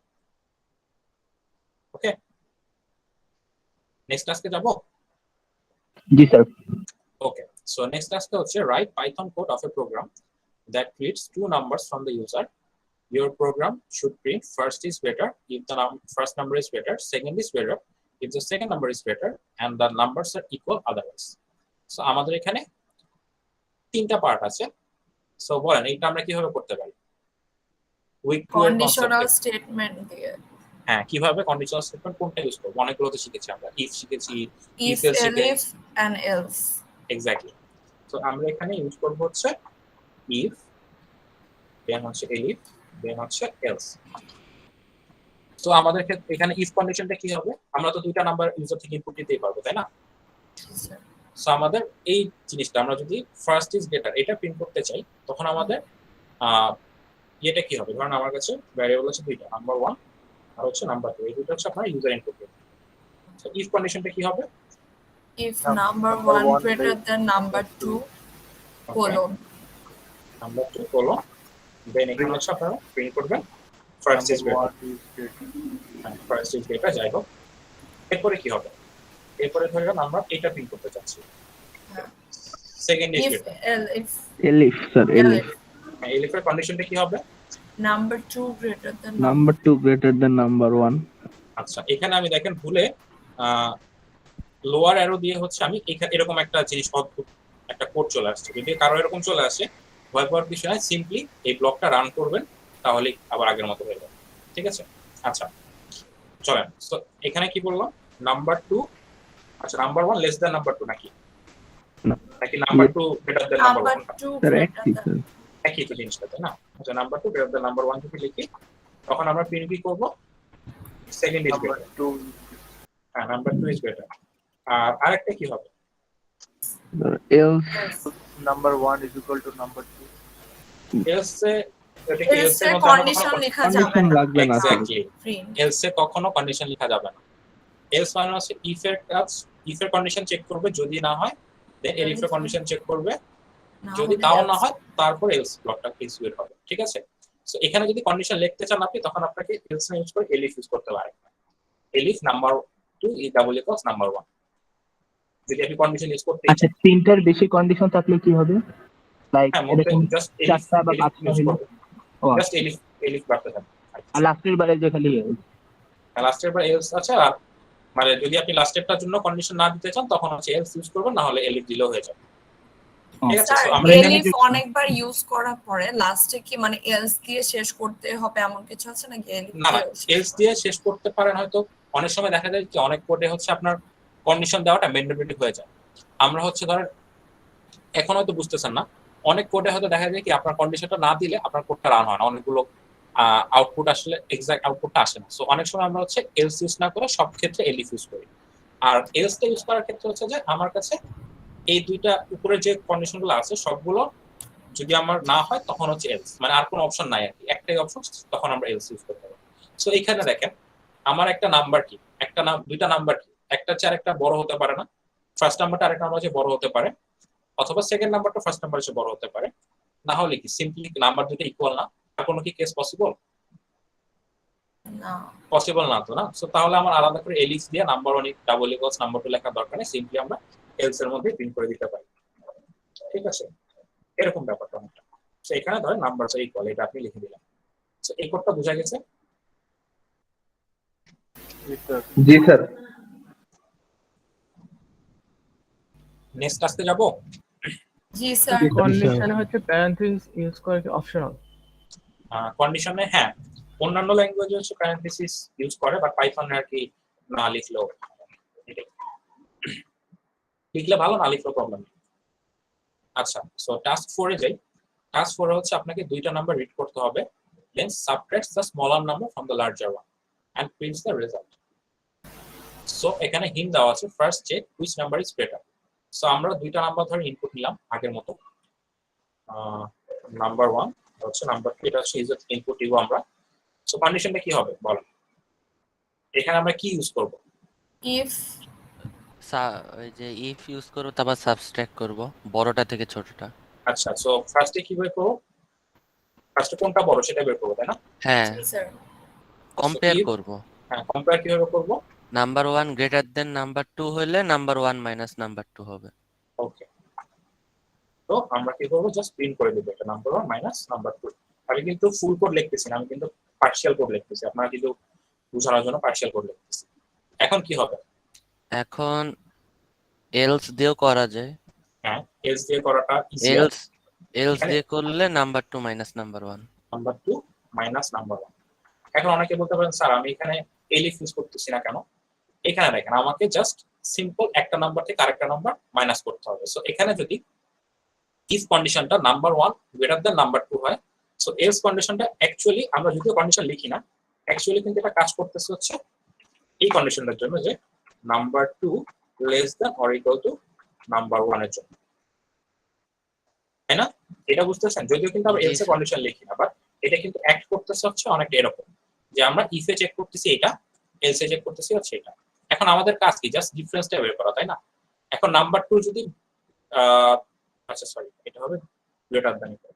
Speaker 1: ওকে, নেক্সট ক্লাসে যাব।
Speaker 2: জি স্যার।
Speaker 1: ওকে, সো নেক্সট ক্লাসে হচ্ছে write Python code of a program that reads two numbers from the user. Your program should print first is better if the first number is better, second is better if the second number is better, and the numbers are equal otherwise. So আমাদের এখানে তিনটা part আছে। So বলেন এটা আমরা কিভাবে করতে পারি? উইক টু এর
Speaker 5: কন্ডিশনাল
Speaker 1: কনসেপ্ট।
Speaker 5: স্টেটমেন্ট দিয়ে
Speaker 1: হ্যাঁ, কিভাবে কন্ডিশনাল স্টেটমেন্ট কোনটা ইউজ করব? অনেকগুলো তো শিখেছি আমরা। ইফ শিখেছি,
Speaker 5: ইফ
Speaker 1: else শিখেছি।
Speaker 5: এলিফ এন্ড এলস।
Speaker 1: এক্স্যাক্টলি। সো আমরা এখানে ইউজ করব হচ্ছে ইফ, দেন হচ্ছে এলিফ, দেন হচ্ছে এলস। তো আমাদের ক্ষেত্রে এখানে ইফ কন্ডিশনটা কি হবে? আমরা তো দুইটা নাম্বার ইউজার থেকে ইনপুট দিতেই পারবো, তাই না? সো আমাদের এই জিনিসটা আমরা যদি ফার্স্ট ইজ বেটার এটা প্রিন্ট করতে চাই তখন আমাদের এটা কি হবে? ধরুন আমার কাছে ভ্যারিয়েবল আছে দুইটা, নাম্বার 1 আর হচ্ছে নাম্বার 2। এই দুটো হচ্ছে আপনার ইউজার ইনপুট দেবে। সো ইফ কন্ডিশনটা কি হবে?
Speaker 5: If number 1 greater than number 2 colon
Speaker 1: number 2 colon, then এখানে হচ্ছে আপনারা প্রিন্ট করবেন first is better. First is better যাই হোক। এরপরে কি হবে? এরপরে ধরে নাম্বার এটা প্রিন্ট করতে চাচ্ছি, second is
Speaker 5: if
Speaker 1: better.
Speaker 5: Elif
Speaker 2: elif sir, elif.
Speaker 1: এলিফের কন্ডিশনটা কি হবে?
Speaker 5: Number 2 greater than
Speaker 2: number 2 greater than number 1।
Speaker 1: আচ্ছা, এখানে আমি দেখেন ভুলে লোয়ার অ্যারো দিয়ে হচ্ছে আমি এরকম একটা জিনিস অদ্ভুত একটা কোড চলে আসছে। যদি কারো এরকম চলে আসে ভয় পাওয়ার কিছু নাই, সিম্পলি এই ব্লকটা রান করবেন তাহলে আবার আগের মতো হয়ে যাবে। ঠিক আছে, আচ্ছা চলেন। সো এখানে কি বললাম? নাম্বার 2, আচ্ছা নাম্বার 1 লেস দ্যান নাম্বার 2 নাকি number 2 greater than number 1?
Speaker 5: Number 2
Speaker 2: sir
Speaker 5: greater
Speaker 2: একই
Speaker 5: দ্যান
Speaker 2: স্যার।
Speaker 1: একই তো জিনিসটা, তাই না? আচ্ছা নাম্বার 2 গ্রেটার দ্যান নাম্বার 1 যদি লিখি তখন আমরা প্রিন্ট কি করব? Second is better. হ্যাঁ, নাম্বার 2 ইজ বেটার। আর আরেকটা কি হবে?
Speaker 2: Else
Speaker 4: number 1 is equal to number 2।
Speaker 1: Else এটা কি
Speaker 5: এলস
Speaker 1: এলসে
Speaker 5: এর কন্ডিশন লেখা যাবে
Speaker 2: কন্ডিশন
Speaker 5: না
Speaker 2: লাগবে না স্যার।
Speaker 1: এক্স্যাক্টলি,
Speaker 5: প্রিন্ট
Speaker 1: এলসে কখনো কন্ডিশন লেখা যাবে না। এলস মানে হচ্ছে ইফ এর কাজ, ইফ এর কন্ডিশন চেক করবে, যদি না হয় দেন এলিফ এর কন্ডিশন চেক করবে,
Speaker 5: না
Speaker 1: যদি
Speaker 5: হলে
Speaker 1: তাও না
Speaker 5: else।
Speaker 1: হয় তারপর এলস ব্লকটা এক্সিকিউট হবে, ঠিক আছে? সো এখানে যদি কন্ডিশন লিখতে চান আপনি, তখন আপনাকে এলস ইউজ করে এলিফ ইউজ করতে পারেন। এলিফ নাম্বার 2 ই ডাবল ইকুয়ালস নাম্বার 1, যদি আপনি কন্ডিশন ইউজ করতে
Speaker 2: আচ্ছা,
Speaker 1: চান।
Speaker 2: তিনটার বেশি কন্ডিশন থাকলে কি হবে? লাইক
Speaker 1: হ্যাঁ, মধ্যে
Speaker 2: এরকম
Speaker 1: জাস্ট এলিফ
Speaker 2: 4টা বা
Speaker 1: এলিফ
Speaker 2: 5টা
Speaker 1: ইউজ
Speaker 2: হইলো।
Speaker 1: করবে,
Speaker 2: ও
Speaker 1: জাস্ট এলিফ এলিফ রাখতে থাকবেন।
Speaker 2: আর লাস্টের বারে যে খালি
Speaker 1: লাস্টের পর এলস আছে, আর মানে যদি আপনি লাস্টেরটার জন্য কন্ডিশন না দিতে চান তখন হচ্ছে এলস ইউজ করবেন, না হলে এলিফ দিলেও হয়ে যাবে, ঠিক আছে?
Speaker 5: স্যার
Speaker 1: সো আমরা এখানে
Speaker 5: এলিফ অনেকবার ইউজ করার পরে লাস্টে কি মানে এলস দিয়ে শেষ করতে হবে এমন কিছু আছে নাকি? এলিফ
Speaker 1: না না
Speaker 5: দিয়ে
Speaker 1: এলস দিয়ে শেষ করতে পারেন হয়তো। অনেক সময় দেখা যায় কি অনেক কোডে হচ্ছে আপনার কন্ডিশন দেওয়াটা ম্যান্ডেটরি হয়ে যায়। আমরা হচ্ছে ধরেন এখন হয়তো বুঝতেছেন না, অনেক কোডে হয়তো দেখা যায় কি আপনার কন্ডিশনটা না দিলে আপনার কোডটা রান হয় না, অনেকগুলো আউটপুট আসলে এক্সাক্ট আউটপুটটা আসে না। সো অনেক সময় আমরা হচ্ছে এলস ইউজ না করে সব ক্ষেত্রে এলিফ ইউজ করি। আর এলসটা ইউজ করার ক্ষেত্রে হচ্ছে যে আমার কাছে এই দুইটা উপরে যে কন্ডিশনগুলো আছে সবগুলো যদি আমার না হয় তখন হচ্ছে এলস, মানে আর কোনো অপশন নাই আর কি, একটাই অপশন, তখন আমরা এলস ইউজ করতে পারি। সো এখানে দেখেন আমার একটা নাম্বার কি, একটা নাম, দুইটা নাম্বার কি, একটা চেয়ে আরেকটা বড় হতে পারে না, ফার্স্ট নাম্বারটা আরেকটা নাম্বার চেয়ে বড় হতে পারে, অথবা সেকেন্ড নাম্বারটা ফার্স্ট নাম্বারের চেয়ে বড় হতে পারে, না হলে কি সিম্পলি নাম্বার দুটো ইকুয়াল না, আর কোনো কি কেস পসিবল?
Speaker 5: না।
Speaker 1: পসিবল না তো, না? সো তাহলে আমার আলাদা করে এলিস দিয়ে নাম্বার 1 ডাবল ইকুয়ালস নাম্বার 2 লেখার দরকার নেই, সিম্পলি আমরা এলস এর মধ্যে প্রিন্ট করে দিতে পারি, ঠিক আছে? এরকম ব্যাপারটা অনেকটা। সো এখানে ধরেন নাম্বার ইকুয়াল, এটা আপনি লিখে দিলেন। সো এই কোডটা বোঝা গেছে?
Speaker 4: জি স্যার।
Speaker 1: নেক্সট আসতে যাব।
Speaker 5: জি স্যার।
Speaker 6: কন্ডিশনে হচ্ছে প্যারেন্থেসিস ইউজ করা কি অপশনাল?
Speaker 1: কন্ডিশনে হ্যাঁ, অন্যান্য ল্যাঙ্গুয়েজে হচ্ছে প্যারেন্থেসিস ইউজ করে, বাট পাইথনে আর কি না লিখলেও এটাই। লিখলে ভালো, না লিখলেও প্রবলেম নেই। আচ্ছা, সো টাস্ক 4 এ যাই। টাস্ক 4 হচ্ছে আপনাকে দুইটা নাম্বার রিড করতে হবে, then subtract the smaller number from the larger one and prints the result. So এখানে হিন্ট দেওয়া আছে, first check which number is greater. So আমরা দুইটা নাম্বার ধরে ইনপুট নিলাম আগের মতো, নাম্বার 1 হচ্ছে নাম্বার 2, এটা হচ্ছে ইনপুট দিব আমরা। সো কন্ডিশনটা কি হবে বলেন? এখানে আমরা কি ইউজ করব?
Speaker 5: ইফ
Speaker 7: ওই যে ইফ ইউজ করব, তারপর সাবট্রাক্ট করব বড়টা থেকে ছোটটা।
Speaker 1: আচ্ছা, সো ফার্স্টে কি বের করব? ফার্স্টে কোনটা বড় সেটা বের করব, তাই না?
Speaker 7: হ্যাঁ,
Speaker 5: জি স্যার।
Speaker 7: কম্পেয়ার
Speaker 1: if-
Speaker 7: করব।
Speaker 1: হ্যাঁ, কম্পেয়ার কিভাবে করব?
Speaker 7: নাম্বার 1 গ্রেটার দেন নাম্বার 2 হলে নাম্বার 1 মাইনাস নাম্বার 2 হবে।
Speaker 1: ওকে, তো আমরা কি করব? জাস্ট প্রিন্ট করে দেব এটা নাম্বার 1 মাইনাস নাম্বার 2। আমি কিন্তু ফুল কোড লিখতেছি না, আমি কিন্তু পার্শিয়াল কোড লিখতেছি, আপনারা কিন্তু বোঝানোর জন্য পার্শিয়াল কোড লিখতেছি। এখন কি হবে?
Speaker 7: এখন এলস দিয়েও করা যায়।
Speaker 1: হ্যাঁ, এলস দিয়ে করাটা ইজি।
Speaker 7: এলস
Speaker 1: এখানে-
Speaker 7: দিয়ে করলে number 2 minus number 1।
Speaker 1: Number 2 minus number 1। এখন অনেকে বলতে পারেন স্যার আমি এখানে এলিফ ইউজ করতেছি না কেন? এখানে দেখেন আমাকে জাস্ট সিম্পল একটা নাম্বার থেকে আরেকটা নাম্বার মাইনাস করতে হবে। সো এখানে যদি ইফ কন্ডিশনটা নাম্বার 1 গ্রেটার দ্যান নাম্বার 2 হয়, সো এলস কন্ডিশনটা অ্যাকচুয়ালি আমরা যদিও কন্ডিশন লিখি না, অ্যাকচুয়ালি কিন্তু এটা কাজ করতেছে হচ্ছে এই কন্ডিশনটার জন্য যে number 2 less than or equal two number 1 এর জন্য, তাই না? এটা বুঝতেছেন? যদিও কিন্তু আমরা
Speaker 7: জি,
Speaker 1: এলস এর
Speaker 7: স্যার।
Speaker 1: কন্ডিশন লিখি না, বাট এটা কিন্তু অ্যাক্ট করতেছে হচ্ছে অনেকটা এরকম, যে আমরা ইফে চেক করতেছি এটা, এলস এ চেক করতেছি হচ্ছে এটা। এখন আমাদের কাজ কি? জাস্ট ডিফারেন্সটা বের করা, তাই না? এখন নাম্বার 2 যদি আচ্ছা সরি, এটা হবে গ্রেটার দ্যান ইকুয়াল।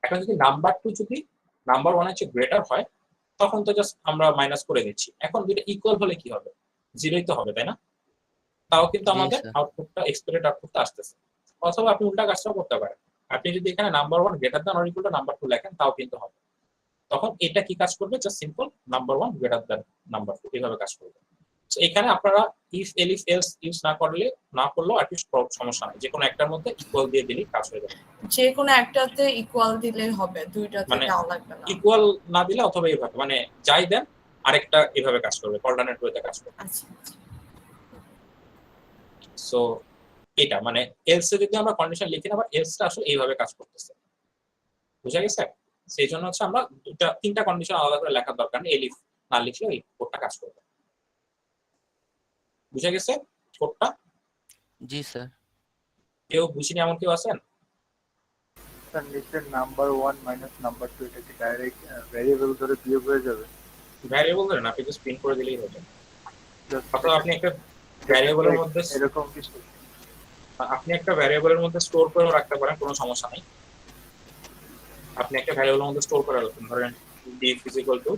Speaker 1: এখন যদি নাম্বার 2 যদি নাম্বার 1 এর চেয়ে গ্রেটার হয়, তখন তো জাস্ট আমরা মাইনাস করে দিচ্ছি। এখন দুটো ইকুয়াল হলে কি হবে? জিরোই তো হবে, তাই না? তাও কিন্তু
Speaker 7: জি,
Speaker 1: আমাদের
Speaker 7: স্যার।
Speaker 1: আউটপুটটা এক্সপেক্টেড আউটপুটটা আসতেছে। অথবা আপনি উল্টা কাজটাও করতে পারেন, আপনি যদি এখানে number 1 greater than or equal two number 2 লেখেন, তাও কিন্তু হবে। তখন এটা কি কাজ করবে? Just simple number 1 greater than number 2 এভাবে কাজ করবে। সো এখানে আপনারা ইফ এলিফ এলস ইউজ না করলেও আর কি সমস্যা নাই, যে কোনো একটার মধ্যে ইকুয়াল দিয়ে দিলেই কাজ হয়ে যাবে।
Speaker 5: যে কোনো একটাতে ইকুয়াল দিলেই হবে, দুইটাতে
Speaker 1: মানে
Speaker 5: দেওয়া লাগবে না।
Speaker 1: ইকুয়াল না দিলে অথবা এইভাবে মানে যাই দেন আরেকটা এভাবে কাজ করবে, অল্টারনেট ওয়েতে কাজ করবে।
Speaker 5: আচ্ছা আচ্ছা।
Speaker 1: সো এটা মানে এলস এ যদি আমরা কন্ডিশন লিখি না, বাট এলসটা আসলে এইভাবে কাজ করতেছে, বুঝা গেছে? সেই জন্য হচ্ছে আমরা তিনটা কন্ডিশন আলাদা করে লেখার দরকার নেই, এলিফ না লিখলেও এই কোডটা কাজ করবে। বুঝা গেছে কোডটা?
Speaker 7: জি স্যার।
Speaker 1: কেউ বুঝিনি এমন কেউ আছেন?
Speaker 4: স্যার নিচের নাম্বার 1 মাইনাস নাম্বার 2 এটা কি ডাইরেক্ট ভেরিয়েবল ধরে বিয়োগ হয়ে যাবে?
Speaker 1: ভ্যারিয়েবল ধরে না, আপনি জাস্ট প্রিন্ট করে দিলেই হবে।
Speaker 4: Just
Speaker 1: অথবা আপনি একটা ভ্যারিয়েবলের মধ্যে
Speaker 4: এরকম কিছু
Speaker 1: আপনি একটা ভ্যারিয়েবলের মধ্যে স্টোর করেও রাখতে পারেন, কোনো সমস্যা নেই। আপনি একটা ভ্যারিয়েবলের মধ্যে স্টোর করে রাখুন, ধরেন diff is equal to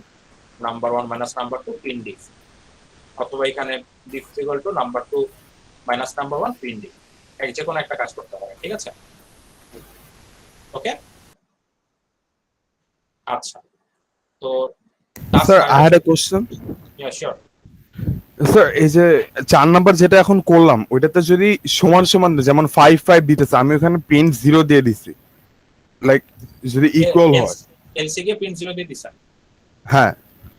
Speaker 1: number 1 minus number 2 print diff, অথবা এখানে diff is equal to number 2 minus number 1 print diff, এই যে কোনো একটা কাজ করতে পারেন, ঠিক আছে? ওকে, আচ্ছা। তো
Speaker 8: sir I had a question.
Speaker 1: Yeah sure.
Speaker 8: Sir এই যে 4 নাম্বার যেটা এখন করলাম ওইটাতে যদি সমান সমান যেমন 5 দিতেছে, আমি ওখানে প্রিন্ট 0 দিয়ে দিছি, লাইক যদি ইকুয়াল হয়।
Speaker 1: এলসি কে প্রিন্ট 0 দিয়ে দিছেন?
Speaker 8: হ্যাঁ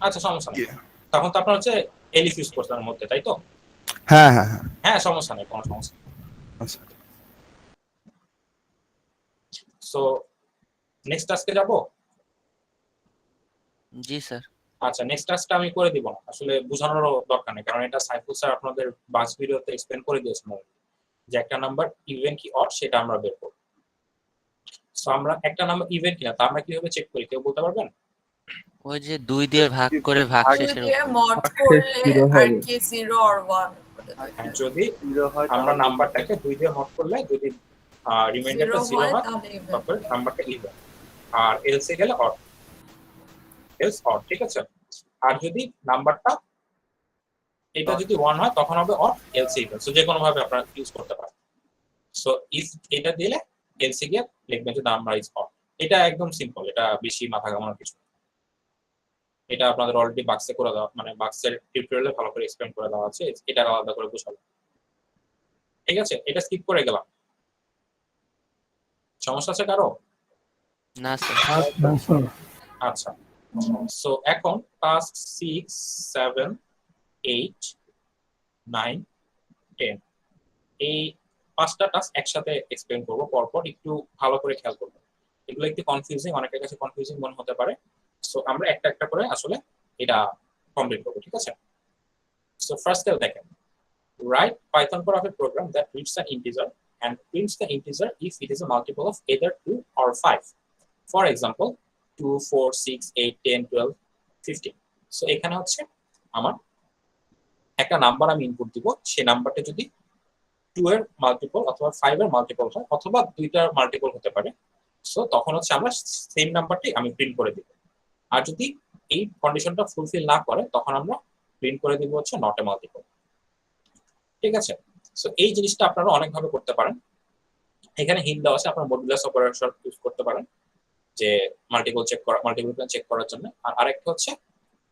Speaker 1: আচ্ছা, সমস্যা নেই। তখন তো আপনার হচ্ছে এলিফ ইউজ করছেন এর মধ্যে, তাই তো?
Speaker 8: হ্যাঁ হ্যাঁ হ্যাঁ
Speaker 1: হ্যাঁ, সমস্যা নেই, কোনো সমস্যা নেই।
Speaker 8: আচ্ছা
Speaker 1: সো নেক্সট টাস্কে যাব।
Speaker 7: জি স্যার।
Speaker 1: আচ্ছা, নেক্সট টাস্কটা আমি করে দিব না, আসলে বোঝানোর দরকার নেই, কারণ এটা সাইফুল স্যার আপনাদের বাস ভিডিওতে এক্সপ্লেন করে দিয়েছেন যে একটা নাম্বার ইভেন কি অড সেটা আমরা বের করব। সো আমরা একটা নাম্বার ইভেন কিনা তা আমরা কিভাবে চেক করি, কেউ বলতে পারবেন?
Speaker 7: ওই যে 2 দিয়ে ভাগ করে ভাগ শেষের
Speaker 5: দিয়ে মড করলে
Speaker 2: zero
Speaker 5: আর
Speaker 2: হবে।
Speaker 5: কি 0 আর 1
Speaker 1: হ্যাঁ, যদি
Speaker 4: 0 হয়
Speaker 1: আমরা নাম্বারটাকে 2 দিয়ে মড করলে যদি রিমাইন্ডারটা 0
Speaker 5: হয়
Speaker 1: হয়
Speaker 5: তাহলে even।
Speaker 1: তারপরে নাম্বারটা ইভেন, আর এলসে গেলে অড, এলস অড, ঠিক আছে? আর যদি নাম্বারটা এটা যদি 1 হয় তখন হবে অড, এলসে ইভেন। সো যে কোনো ভাবে আপনারা ইউজ করতে পারেন। সো ইফ এটা দিলে এলসে গিয়ে লিখবেন যে নাম্বার ইজ অড। এটা একদম সিম্পল, এটা বেশি মাথা ঘামানোর কিছু না। এটা আপনাদের অলরেডি বাক্সে করে দেওয়া, মানে বাক্সের টিউটোরিয়ালে ভালো করে এক্সপ্লেন করে দেওয়া আছে, এটা আলাদা করে বুঝাবো, ঠিক আছে? এটা স্কিপ করে গেলাম, সমস্যা আছে কারো?
Speaker 7: না স্যার।
Speaker 1: আচ্ছা, সো এখন টাস্ক 6, 7, 8, 9, 10 এই 5টা টাস্ক একসাথে এক্সপ্লেন করব পরপর, একটু ভালো করে খেয়াল করব। এগুলো একটু কনফিউজিং, অনেকের কাছে কনফিউজিং মনে হতে পারে। সো আমরা একটা একটা করে আসলে এটা কমপ্লিট করব, ঠিক আছে? সো ফার্স্ট দেখেন, write Python code of a program that reads an integer and prints the integer if it is a multiple of either 2 or 5. For example, 2, 4, 6, 8, 10, 12, 15. So এখানে হচ্ছে আমার একটা নাম্বার আমি ইনপুট দিব, সেই নাম্বারটা যদি 2 এর মাল্টিপল অথবা 5 এর মাল্টিপল হয় অথবা দুইটার মাল্টিপল হতে পারে, সো তখন হচ্ছে আমরা সেম নাম্বারটাই আমি প্রিন্ট করে দিব। আর যদি এই কন্ডিশনটা ফুলফিল না করে তখন আমরা প্রিন্ট করে দিব হচ্ছে নট এ মাল্টিপল, ঠিক আছে? সো এই জিনিসটা আপনারা অনেকভাবে করতে পারেন। এখানে হিন্ট দেওয়া আছে, আপনারা মডুলাস অপারেটর ইউজ করতে পারেন যে মাল্টিপল চেক করা, মাল্টিপল চেক করার জন্য। আর আরেকটা হচ্ছে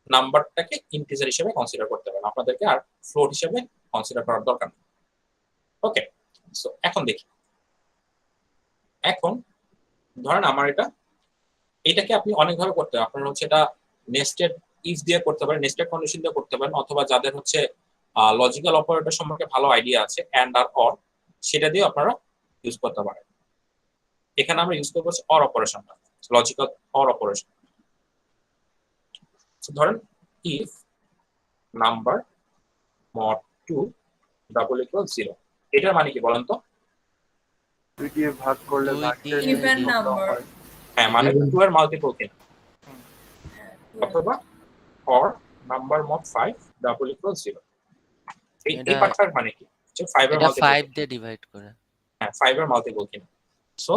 Speaker 1: নাম্বারটাকে ইন্টিজার হিসেবে কনসিডার করতে পারেন, আপনাদেরকে আর ফ্লোট হিসেবে কনসিডার করার দরকার নেই। ওকে, সো এখন দেখি। এখন ধরেন আমার এটাকে আপনি অনেকভাবে করতে পারেন। আপনারা হচ্ছে এটা নেস্টেড ইফ দিয়ে করতে পারেন, নেস্টেড কন্ডিশন দিয়ে করতে পারেন, অথবা যাদের হচ্ছে লজিক্যাল অপারেটর সম্পর্কে ভালো আইডিয়া আছে, এন্ড আর অর, সেটা দিয়ে আপনারা ইউজ করতে পারেন। এখানে আমরা ইউজ করবো অর অপারেশনটা, লজিক্যাল অর অপারেশন। ধরেন if number mod 2 double equal 0, এটার মানে কি বলেন তো?
Speaker 4: 2 দিয়ে ভাগ করলে
Speaker 7: দুই
Speaker 4: ভাগশেষ
Speaker 7: দিয়ে
Speaker 5: Even
Speaker 4: কত
Speaker 5: number।
Speaker 4: হয়?
Speaker 1: হ্যাঁ, মানে 2 এর মাল্টিপল কিনা, অথবা or number mod 5 double equal 0। এই
Speaker 7: এটা-
Speaker 1: পার্টটার মানে কি? যে 5 এর
Speaker 7: এটা
Speaker 1: মাল্টিপল,
Speaker 7: 5 দিয়ে ডিভাইড করে।
Speaker 1: হ্যাঁ 5 এর মাল্টিপল কিনা। সো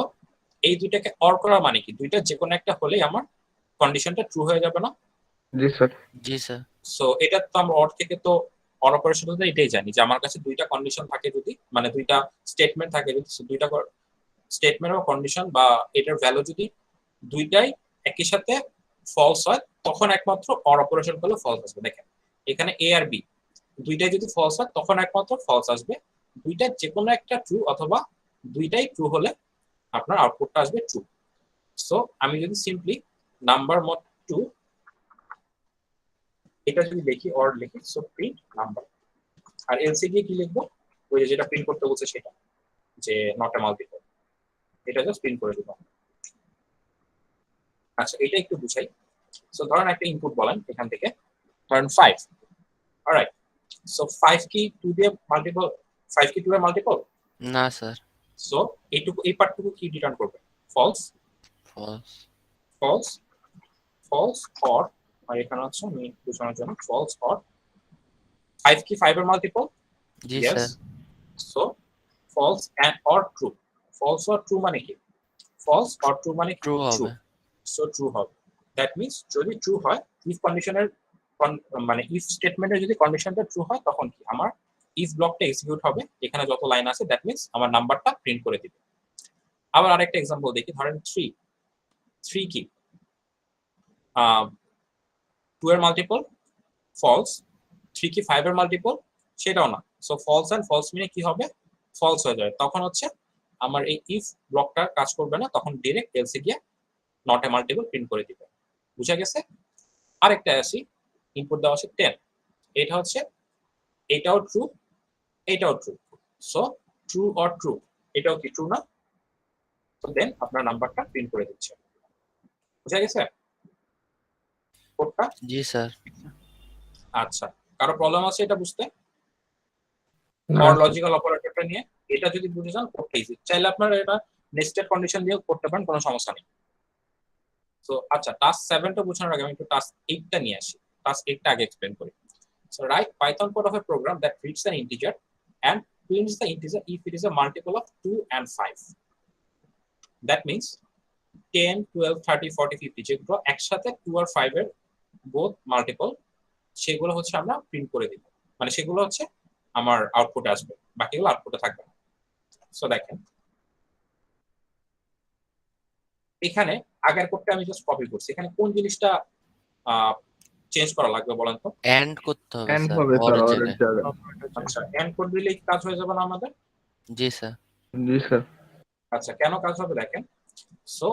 Speaker 1: এই দুইটাকে অর করা মানে কি, দুইটা যে কোনো একটা হলেই আমার কন্ডিশনটা ট্রু হয়ে যাবে না?
Speaker 2: জি স্যার।
Speaker 7: জি স্যার।
Speaker 1: সো এটা তো আমরা অর থেকে তো অর অপারেশন বলতে এটাই জানি যে আমার কাছে দুইটা কন্ডিশন থাকে, যদি মানে দুইটা স্টেটমেন্ট থাকে, যদি দুইটা স্টেটমেন্ট বা কন্ডিশন বা এটার ভ্যালু যদি দুইটাই একই সাথে ফলস হয় তখন একমাত্র অর অপারেশন করলে ফলস আসবে। দেখেন এখানে এ আর বি দুইটাই যদি ফলস হয় তখন একমাত্র ফলস আসবে, দুইটা যে কোনো একটা ট্রু অথবা দুইটাই ট্রু হলে আপনার আউটপুটটা আসবে ট্রু। সো আমি যদি সিম্পলি নাম্বার মড 2 এটা যদি লিখি অর লিখি, সো প্রিন্ট নাম্বার, আর এলসি দিয়ে কি লিখবো, ওই যে যেটা প্রিন্ট করতে বলছে সেটা, যে নট এ মাল্টিপল, এটা জাস্ট প্রিন্ট করে দিব। আচ্ছা, এটা একটু বুঝাই। সো ধরেন একটা ইনপুট বলেন এখান থেকে, ধরেন 5, অলরাইট। সো 5 কি 2 দিয়ে মাল্টিপল, 5 কি 2 এর মাল্টিপল?
Speaker 7: না স্যার।
Speaker 1: সো এই পার্টটুকু কি রিটার্ন করবে? False,
Speaker 7: false.
Speaker 1: False, false or, আর এখানে হচ্ছে আমি বোঝানোর জন্য ফলস অর 5 কি 5 এর মাল্টিপল?
Speaker 7: জি
Speaker 1: Yes.
Speaker 7: Sir.
Speaker 1: So false and or true. False or true মানে কি? ফলস অর ট্রু মানে
Speaker 7: ট্রু
Speaker 1: ট্রু।
Speaker 7: হবে।
Speaker 1: সো ট্রু হবে। দ্যাট মিন্স যদি ট্রু হয়, ইফ কন্ডিশনের মানে ইফ স্টেটমেন্টের যদি কন্ডিশনটা ট্রু হয় তখন কি আমার ইফ ব্লকটা এক্সিকিউট হবে, এখানে যত লাইন আছে দ্যাট মিন্স আমার নাম্বারটা প্রিন্ট করে দিবে। আবার আরেকটা এক্সাম্পল দেখি, ধরেন 3 কি 2 এর মাল্টিপল? ফলস। 3 কি 5 এর মাল্টিপল? সেটাও না। সো ফলস এন্ড ফলস মিনে কি হবে? ফলস হয়ে যাবে। তখন হচ্ছে আমার এই ইফ ব্লকটা কাজ করবে না, তখন ডাইরেক্ট এলসে গিয়ে নট এ মাল্টিপল প্রিন্ট করে দিবে। বুঝা গেছে? আরেকটা আসি, ইনপুট দেওয়া আছে 10। এটা হচ্ছে এটাও ট্রু, এটাও true. So true or true, এটাও কি ট্রু না? তো দেন আপনার নাম্বারটা প্রিন্ট করে দিচ্ছে। বুঝা গেছে কোডটা?
Speaker 7: জি স্যার।
Speaker 1: আচ্ছা, কারো প্রবলেম আছে এটা বুঝতে?
Speaker 2: না,
Speaker 1: অর লজিক্যাল অপারেটরটা নিয়ে এটা যদি বুঝে যান কোডটা ইজি। চাইলে আপনারা এটা নেস্টেড কন্ডিশন দিয়েও করতে পারেন, কোনো সমস্যা নেই। সো আচ্ছা, টাস্ক 7 টা বোঝানোর আগে আমি একটু টাস্ক 8 টা নিয়ে আসি। টাস্ক 8 টা আগে এক্সপ্লেন করি। So right Python code of a program that reads an integer and prints the integer if it is a multiple of 2 and 5. That means 10, 12, 30, 40, 50 যেগুলো একসাথে 2 আর 5 এর বোথ মাল্টিপল, সেগুলো হচ্ছে আমরা প্রিন্ট করে দিব। মানে সেগুলো হচ্ছে আমার আউটপুটে আসবে, বাকিগুলো আউটপুটে থাকবে না। সো দেখেন এখানে আগের কোডটা আমি জাস্ট কপি করছি। এখানে কোন জিনিসটা চেঞ্জ করা লাগবে বলেন তো?
Speaker 7: এন্ড করতে হবে
Speaker 4: এন্ড
Speaker 7: স্যার,
Speaker 4: হবে
Speaker 7: ওর
Speaker 4: স্যার, অরের
Speaker 7: জায়গায়।
Speaker 4: জায়গায়।
Speaker 1: আচ্ছা, এন্ড কোড দিলে কি কাজ হয়ে যাবে না আমাদের?
Speaker 7: জি স্যার।
Speaker 4: জি স্যার।
Speaker 1: আচ্ছা, কেন কাজ হবে দেখেন। সো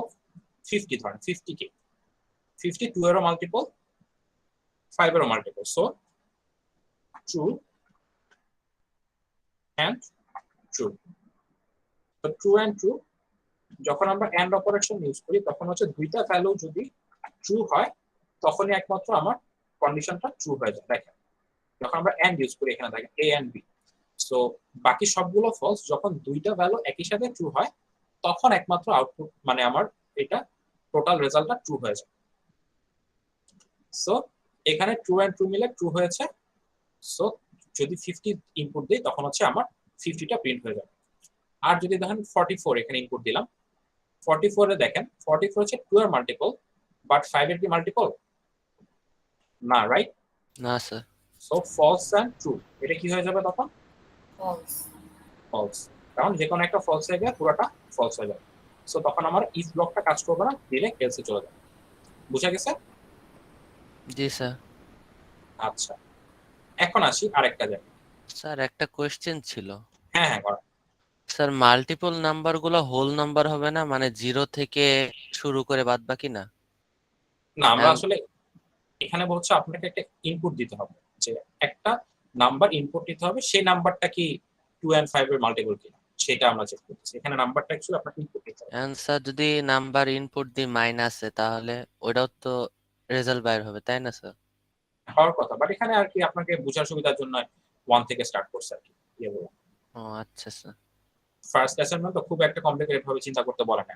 Speaker 1: 50 ধরেন, 50 কি 50 2 এরও মাল্টিপল, 5 এরও multiple. So true and true. তো ট্রু এন্ড ট্রু যখন আমরা এন্ড অপারেশন ইউজ করি তখন হচ্ছে দুইটা ভ্যালু যদি ট্রু হয় তখনই একমাত্র আমার কন্ডিশনটা ট্রু হয়ে যায়। দেখেন যখন আমরা এন্ড ইউজ করি, এখানে দেখেন এ এন্ড বি, সো বাকি সবগুলো ফলস। যখন দুইটা ভ্যালু একই সাথে ট্রু হয় তখন একমাত্র আউটপুট মানে আমার এটা টোটাল রেজাল্টটা ট্রু হয়ে যায়। সো এখানে ট্রু এন্ড ট্রু মিলে ট্রু হয়েছে। সো যদি 50 ইনপুট দিই তখন হচ্ছে আমার 50টা প্রিন্ট হয়ে যাবে। আর যদি দেখেন 44 এখানে ইনপুট দিলাম, 44 এ দেখেন 44 হচ্ছে 2 এর মাল্টিপল, বাট 5 এর কি মাল্টিপল না, রাইট?
Speaker 7: না sir.
Speaker 1: So false and true এটা কি হয়ে যাবে তখন?
Speaker 5: ফলস।
Speaker 1: ফলস। কারণ যে কোনো একটা ফলস হয়ে গেলে পুরোটা ফলস হয়ে যাবে। সো তখন আমার ইফ ব্লকটা কাজ করবে না, ডিরেক্ট এলসে চলে যাবে। বুঝা গেছে?
Speaker 7: জি স্যার।
Speaker 1: আচ্ছা, এখন আসি আরেকটা জায়গায়।
Speaker 7: স্যার একটা কোয়েশ্চেন ছিল।
Speaker 1: হ্যাঁ হ্যাঁ করা।
Speaker 7: স্যার মাল্টিপল নাম্বার গুলো হোল নাম্বার হবে না, মানে 0 থেকে শুরু করে বাদ বাকি না?
Speaker 1: না, আমরা
Speaker 7: And-
Speaker 1: আসলে এখানে হচ্ছে আপনাকে একটা ইনপুট দিতে হবে, যে একটা নাম্বার ইনপুট দিতে হবে, সেই নাম্বারটা কি 2 and 5 এর মাল্টিপল কিনা সেটা আমরা চেক করতেছি। এখানে নাম্বারটা অ্যাকচুয়ালি আপনাকে ইনপুট দিতে হবে।
Speaker 7: and স্যার যদি নাম্বার ইনপুট দিই মাইনাসে, তাহলে ওটাও তো রেজাল্ট বাইর হবে, তাই না স্যার?
Speaker 1: হওয়ার কথা, বাট এখানে আর কি আপনাকে বোঝার সুবিধার জন্য 1 থেকে স্টার্ট করছে আর কি।
Speaker 7: ও আচ্ছা স্যার।
Speaker 1: ফার্স্ট অ্যাসাইনমেন্ট তো খুব একটা কমপ্লিকেটেড ভাবে চিন্তা করতে বলে না।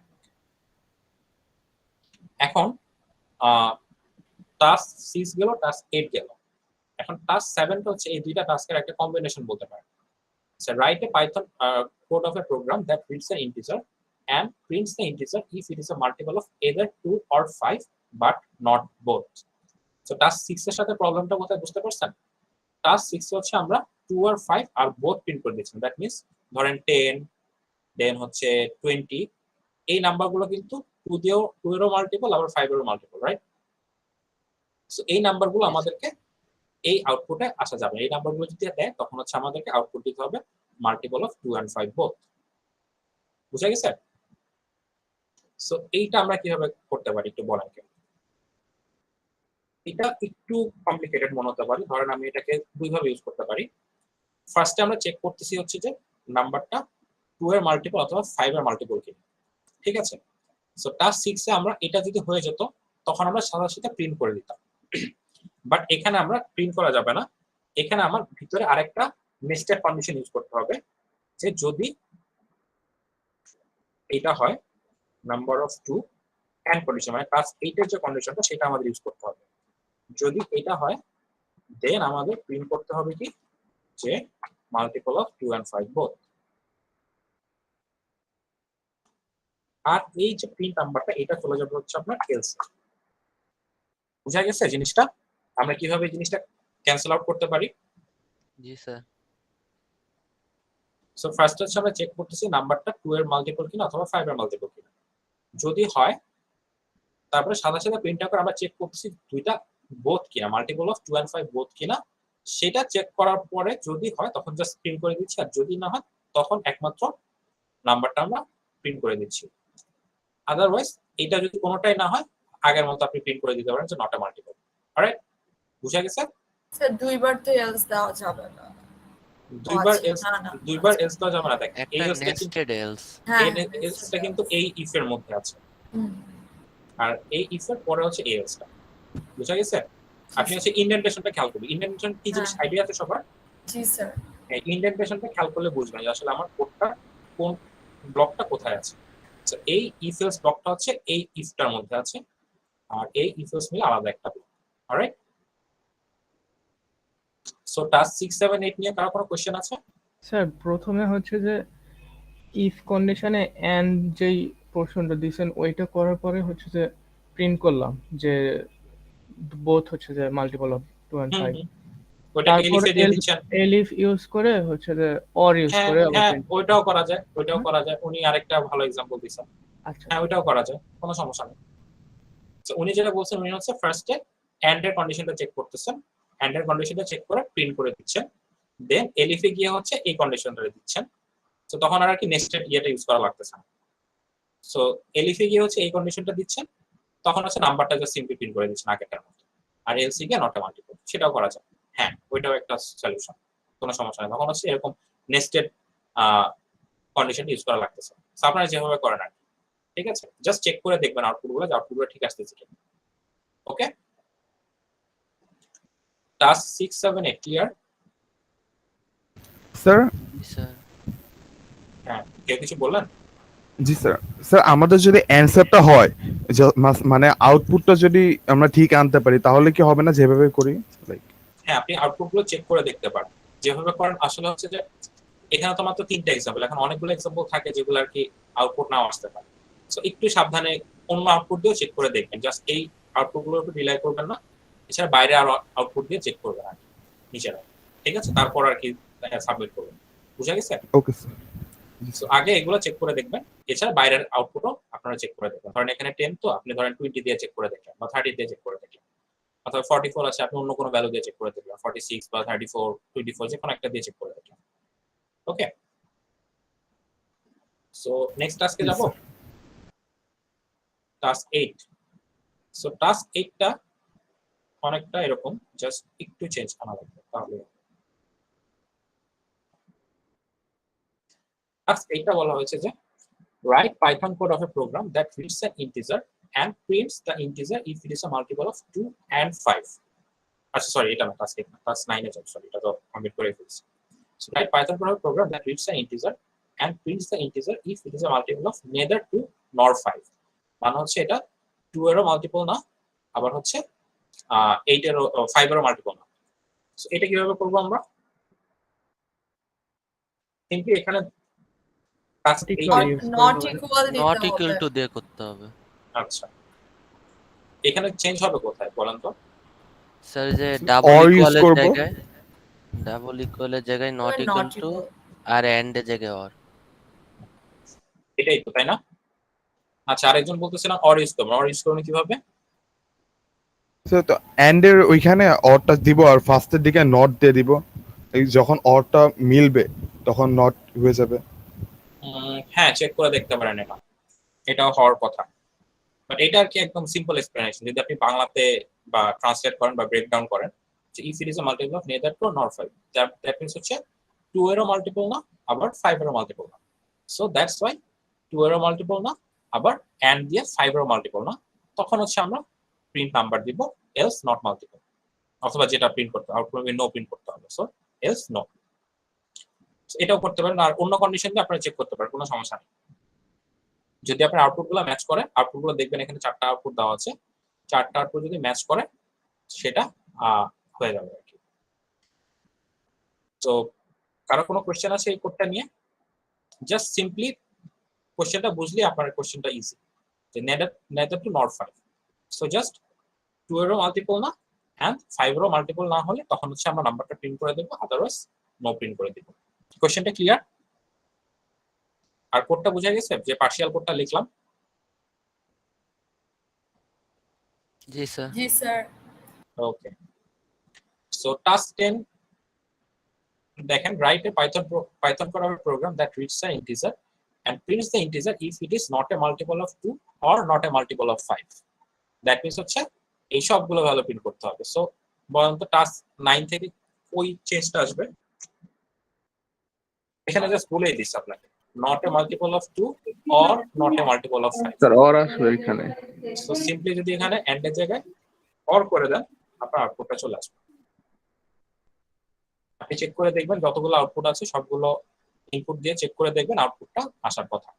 Speaker 1: এখন টাস্ক 6 গেল, টাস্ক 8 গেল। এখন টাস্ক 7 টা হচ্ছে এই দুইটা টাস্কের একটা কম্বিনেশন বলতে পারেন। So write a Python code of a program that reads an integer and prints the integer if it is a multiple of either 2 or 5 but not both. So task 6 এর সাথে প্রবলেমটা কোথায় বুঝতে পারছেন? টাস্ক 6 এ হচ্ছে আমরা 2 আর 5 আর both প্রিন্ট করে দিয়েছি। দ্যাট মিন্স ধরেন 10 দেন হচ্ছে 20, এই নাম্বারগুলো কিন্তু 2 এরও মাল্টিপল আবার 5 এরও মাল্টিপল, রাইট? সো এই নাম্বারগুলো আমাদেরকে এই আউটপুটে আসা যাবে। এই নাম্বারগুলো যদি দেয় তখন হচ্ছে আমাদেরকে আউটপুট দিতে হবে মাল্টিপল অফ 2 and 5 বোথ। বুঝা গেছে? সো এইটা আমরা কিভাবে করতে পারি একটু বলেন কেন? এটা একটু কমপ্লিকেটেড মনে হতে পারে। ধরেন আমি এটাকে দুইভাবে ইউজ করতে পারি। ফার্স্টে আমরা চেক করতেছি হচ্ছে যে নাম্বারটা 2 এর মাল্টিপল অথবা 5 এর মাল্টিপল কিনা। ঠিক আছে? সো টাস্ক 6 এ আমরা এটা যদি হয়ে যেত তখন আমরা সাথে সাথে প্রিন্ট করে দিতাম। বাট এখানে আমরা প্রিন্ট করা যাবে না। এখানে আমার ভিতরে আরেকটা নেস্টেড কন্ডিশন ইউজ করতে হবে, যে যদি এটা হয় নাম্বার অফ 2 এন্ড কন্ডিশন, মানে ক্লাস 8 এর যে কন্ডিশনটা সেটা আমাদের ইউজ করতে হবে। যদি এটা হয় দেন আমাদের প্রিন্ট করতে হবে কি, যে মাল্টিপল অফ 2 and 5 বোথ। আর এই যে প্রিন্ট নাম্বারটা এটা চলে যাবে হচ্ছে আপনার এলস। বুঝা গেছে জিনিসটা? আমরা কিভাবে এই জিনিসটা ক্যান্সেল আউট করতে পারি?
Speaker 7: জি স্যার।
Speaker 1: সো ফার্স্ট হচ্ছে আমরা চেক করতেছি নাম্বারটা 2 এর মাল্টিপল কিনা অথবা 5 এর মাল্টিপল কিনা। যদি হয় তারপরে সাদা সাদা প্রিন্ট করে আমরা চেক করতেছি দুইটা বোথ কিনা, মাল্টিপল অফ 2 and 5 বোথ কিনা। সেটা চেক করার পরে যদি হয় তখন জাস্ট প্রিন্ট করে দিচ্ছি, আর যদি না হয় তখন একমাত্র নাম্বারটা আমরা প্রিন্ট করে দিচ্ছি। আদারওয়াইজ এটা যদি কোনোটাই না হয় আগের মতো আপনি প্রিন্ট করে দিতে পারেন যে নট এ মাল্টিপল। অলরাইট, বুঝা গেছে?
Speaker 5: স্যার দুইবার তো এলস দেওয়া যাবে না।
Speaker 1: দুইবার
Speaker 5: আচ্ছা,
Speaker 1: এলস
Speaker 5: না, না,
Speaker 1: দুইবার
Speaker 5: আচ্ছা।
Speaker 1: এলস দেওয়া যাবে না। দেখেন এই
Speaker 7: একটা
Speaker 1: এলসটা কিন্তু
Speaker 7: নেস্টেড এলস।
Speaker 5: হ্যাঁ,
Speaker 1: এই এলসটা কিন্তু এই ইফ এর মধ্যে আছে,
Speaker 5: হুম,
Speaker 1: আর এই ইফ এর পরে হচ্ছে এই এলসটা। বুঝা গেছে? আপনি হচ্ছে ইন্ডেন্টেশনটা খেয়াল করবেন। ইন্ডেন্টেশন কি জিনিস
Speaker 5: হ্যাঁ।
Speaker 1: আইডিয়া আছে সবার?
Speaker 5: জি স্যার।
Speaker 1: ইন্ডেন্টেশনটা খেয়াল করলে বুঝবেন যে আসলে আমার কোডটা কোন ব্লকটা কোথায় আছে। So, এই ইফ এলস ব্লকটা হচ্ছে এই ইফটার মধ্যে আছে, আর এই ইফ এলস মিলে আলাদা একটা ব্লক। অলরাইট, সো টাস্ক 6 7 8 নিয়ে কারো কোনো কোশ্চেন আছে?
Speaker 6: স্যার প্রথমে হচ্ছে যে ইফ কন্ডিশনে এন্ড যেই পোর্শনটা দিয়েছেন ওইটা করার পরে হচ্ছে যে প্রিন্ট করলাম যে বোথ হচ্ছে যে মাল্টিপল অফ 2 and 5।
Speaker 1: ওটা
Speaker 6: তারপর
Speaker 1: এলিফে দিয়ে দিচ্ছেন।
Speaker 6: এলিফ ইউজ করে হচ্ছে যে অর ইউজ
Speaker 1: হ্যাঁ
Speaker 6: করে আবার
Speaker 1: হ্যাঁ,
Speaker 6: print।
Speaker 1: ওইটাও করা যায়, ওইটাও করা যায়। উনি আরেকটা ভালো এক্সাম্পল দিয়েছেন।
Speaker 6: আচ্ছা
Speaker 1: হ্যাঁ, ওইটাও করা যায়, কোনো সমস্যা নেই। তো উনি যেটা বলছেন, উনি হচ্ছে ফার্স্টে এন্ড এর কন্ডিশনটা চেক করতেছেন, এন্ড এর কন্ডিশনটা চেক করে প্রিন্ট করে দিচ্ছেন, দেন এলিফে গিয়ে হচ্ছে এই কন্ডিশনটা দিচ্ছেন। তো তখন আর কি নেক্সটেড ইয়েটা ইউজ করা লাগতেছে না। সো এলিফে গিয়ে হচ্ছে এই কন্ডিশনটা দিচ্ছেন, তখন হচ্ছে নাম্বারটা জাস্ট সিম্পলি প্রিন্ট করে দিচ্ছেন আগেরটার মতো। আর এলসি গিয়ে নট এ মাল্টিপল, সেটাও করা যায়। হ্যাঁ, ওইটাও একটা সলিউশন, কোনো সমস্যা নেই। তখন হচ্ছে এরকম নেস্টেড কন্ডিশন ইউজ করা লাগতেছে। সো আপনারা যেভাবে করেন আর কি, ঠিক আছে? জাস্ট চেক করে দেখবেন আউটপুটগুলো, যে আউটপুটগুলো ঠিক আসতেছে কিনা। ওকে, টাস্ক 6 7 8 ক্লিয়ার?
Speaker 8: স্যার।
Speaker 7: জি স্যার।
Speaker 1: হ্যাঁ, কেউ কিছু বললেন?
Speaker 8: জি স্যার। স্যার আমাদের যদি অ্যানসারটা হয় মানে আউটপুটটা যদি আমরা ঠিক আনতে পারি তাহলে কি হবে না যেভাবে করি? লাইক
Speaker 1: হ্যাঁ, আপনি আউটপুটগুলো চেক করে দেখতে পারেন যেভাবে করেন। আসলে হচ্ছে যে এখানে তো মাত্র 3টা এক্সাম্পল, এখন অনেকগুলো এক্সাম্পল থাকে যেগুলো আর কি আউটপুট নাও আসতে পারে। সো একটু সাবধানে অন্য আউটপুট দিয়েও চেক করে দেখবেন, জাস্ট এই আউটপুটগুলোর উপর রিলাই করবেন না। এছাড়া বাইরে আরো আউটপুট দিয়ে চেক করবেন আর কি নিজেরা, ঠিক আছে? তারপর আর কি সাবমিট করবেন। বুঝা গেছে?
Speaker 8: Okay sir.
Speaker 1: সো আগে এগুলো চেক করে দেখবেন, এছাড়া বাইরের আউটপুটও আপনারা চেক করে দেখবেন। ধরেন এখানে 10, তো আপনি ধরেন 20 দিয়ে চেক করে দেখলেন, বা 30 দিয়ে চেক করে দেখলেন, অথবা 44 আছে, আপনি অন্য কোনো ভ্যালু দিয়ে চেক করে দেখলেন, 46 বা 34 24 যে কোনো একটা দিয়ে চেক করে দেখলেন। ওকে, সো নেক্সট টাস্কে যাব, টাস্ক 8। সো টাস্ক 8টা অনেকটা এরকম, জাস্ট একটু চেঞ্জ করা লাগবে তাহলে। টাস্ক 8টা বলা হয়েছে যে write python code of a program that reads an integer and prints the integer if it is a multiple of 2 and 5. আচ্ছা সরি, এটা না, টাস্ক 8 না, টাস্ক 9 এ যাব। সরি, এটা তো কমপ্লিট করে ফেলেছি। So write python code of a program that reads an integer and prints the integer if it is a multiple of neither 2 nor 5. মানে হচ্ছে এটা 2 এরও মাল্টিপল না, আবার হচ্ছে 8 এরও 5 এরও মাল্টিপল না। সো এটা কিভাবে করব আমরা? কিন্তু এখানে টাস্ক 8
Speaker 5: নট ইকুয়াল
Speaker 7: নট
Speaker 5: দিতে
Speaker 7: ইকুয়াল
Speaker 5: হবে।
Speaker 7: টু দিয়ে করতে হবে।
Speaker 1: আচ্ছা, এখানে চেঞ্জ হবে কোথায় বলেন তো?
Speaker 7: স্যার যে ডাবল
Speaker 8: or use
Speaker 7: ইকুয়ালের
Speaker 8: করবো।
Speaker 7: জায়গায়, ডাবল ইকুয়ালের জায়গায় নট ইকুয়াল টু, আর এন্ড এর জায়গায় অর।
Speaker 1: এটাই তো, তাই না? আচ্ছা, আরেকজন বলতেছিলাম অর ইউজ করবো। অর ইউজ করবো কিভাবে?
Speaker 8: স্যার তো এন্ড এর ওইখানে অরটা দিব আর ফার্স্টের দিকে নট দিয়ে দিব। এই যখন অরটা মিলবে তখন নট হয়ে যাবে।
Speaker 1: হ্যাঁ, চেক করে দেখতে পারেন, এটাও হওয়ার কথা। বাট এটা আর কি একদম সিম্পল এক্সপ্লেনেশন। যদি আপনি বাংলাতে বা ট্রান্সলেট করেন বা ব্রেকডাউন করেন, যে if it is a multiple of neither 2 nor 5, that means হচ্ছে 2 এরও মাল্টিপল না, আবার 5 এরও মাল্টিপল না। সো দ্যাটস ওয়াই 2 এরও মাল্টিপল না, আবার এন্ড দিয়ে 5 এরও মাল্টিপল না। তখন হচ্ছে আমরা প্রিন্ট নাম্বার দিব, এলস নট মাল্টিপল, অথবা যেটা প্রিন্ট করতে হবে আউটপুট নো প্রিন্ট করতে হবে। সো এলস নো, এটাও করতে পারেন। আর অন্য কন্ডিশন দিয়ে আপনারা চেক করতে পারেন, কোনো সমস্যা নেই। যদি আপনার আউটপুটগুলো ম্যাচ করে, আউটপুটগুলো দেখবেন এখানে 4টা আউটপুট দেওয়া আছে, 4টা আউটপুট যদি ম্যাচ করে সেটা হয়ে যাবে আর কি। তো কারো কোনো কোশ্চেন আছে এই কোডটা নিয়ে? জাস্ট সিম্পলি কোশ্চেনটা বুঝলে আপনার কোশ্চেনটা ইজি, যে neither two not 5। So just 2 এরও মাল্টিপল না এন্ড 5 এরও মাল্টিপল না হলে তখন হচ্ছে আমরা নাম্বারটা প্রিন্ট করে দেব, আদারওয়াইজ নো প্রিন্ট করে দেব। কোশ্চেনটা ক্লিয়ার? আর কোডটা বুঝা গেছে যে পার্শিয়াল কোডটা লিখলাম?
Speaker 7: জি স্যার।
Speaker 5: জি স্যার।
Speaker 1: ওকে, সো টাস্ক 10 দেখেন, write a Python program that reads the integer and prints the integer if it is not a multiple of 2 or not a multiple of 5. That means হচ্ছে এই সবগুলো value print করতে হবে। So বলুন তো task 9 থেকে ওই চেঞ্জটা আসবে, এখানে জাস্ট বলেই দিচ্ছি আপনাকে, not a multiple of 2 or not a multiple of 5.
Speaker 9: Sir or আসবে এখানে।
Speaker 1: সো সিম্পলি যদি এখানে এন্ড এর জায়গায় অর করে দেন, আপনার আউটপুটটা চলে আসবে। আপনি চেক করে দেখবেন যতগুলো আউটপুট আছে সবগুলো ইনপুট দিয়ে চেক করে দেখবেন আউটপুটটা আসার কথা।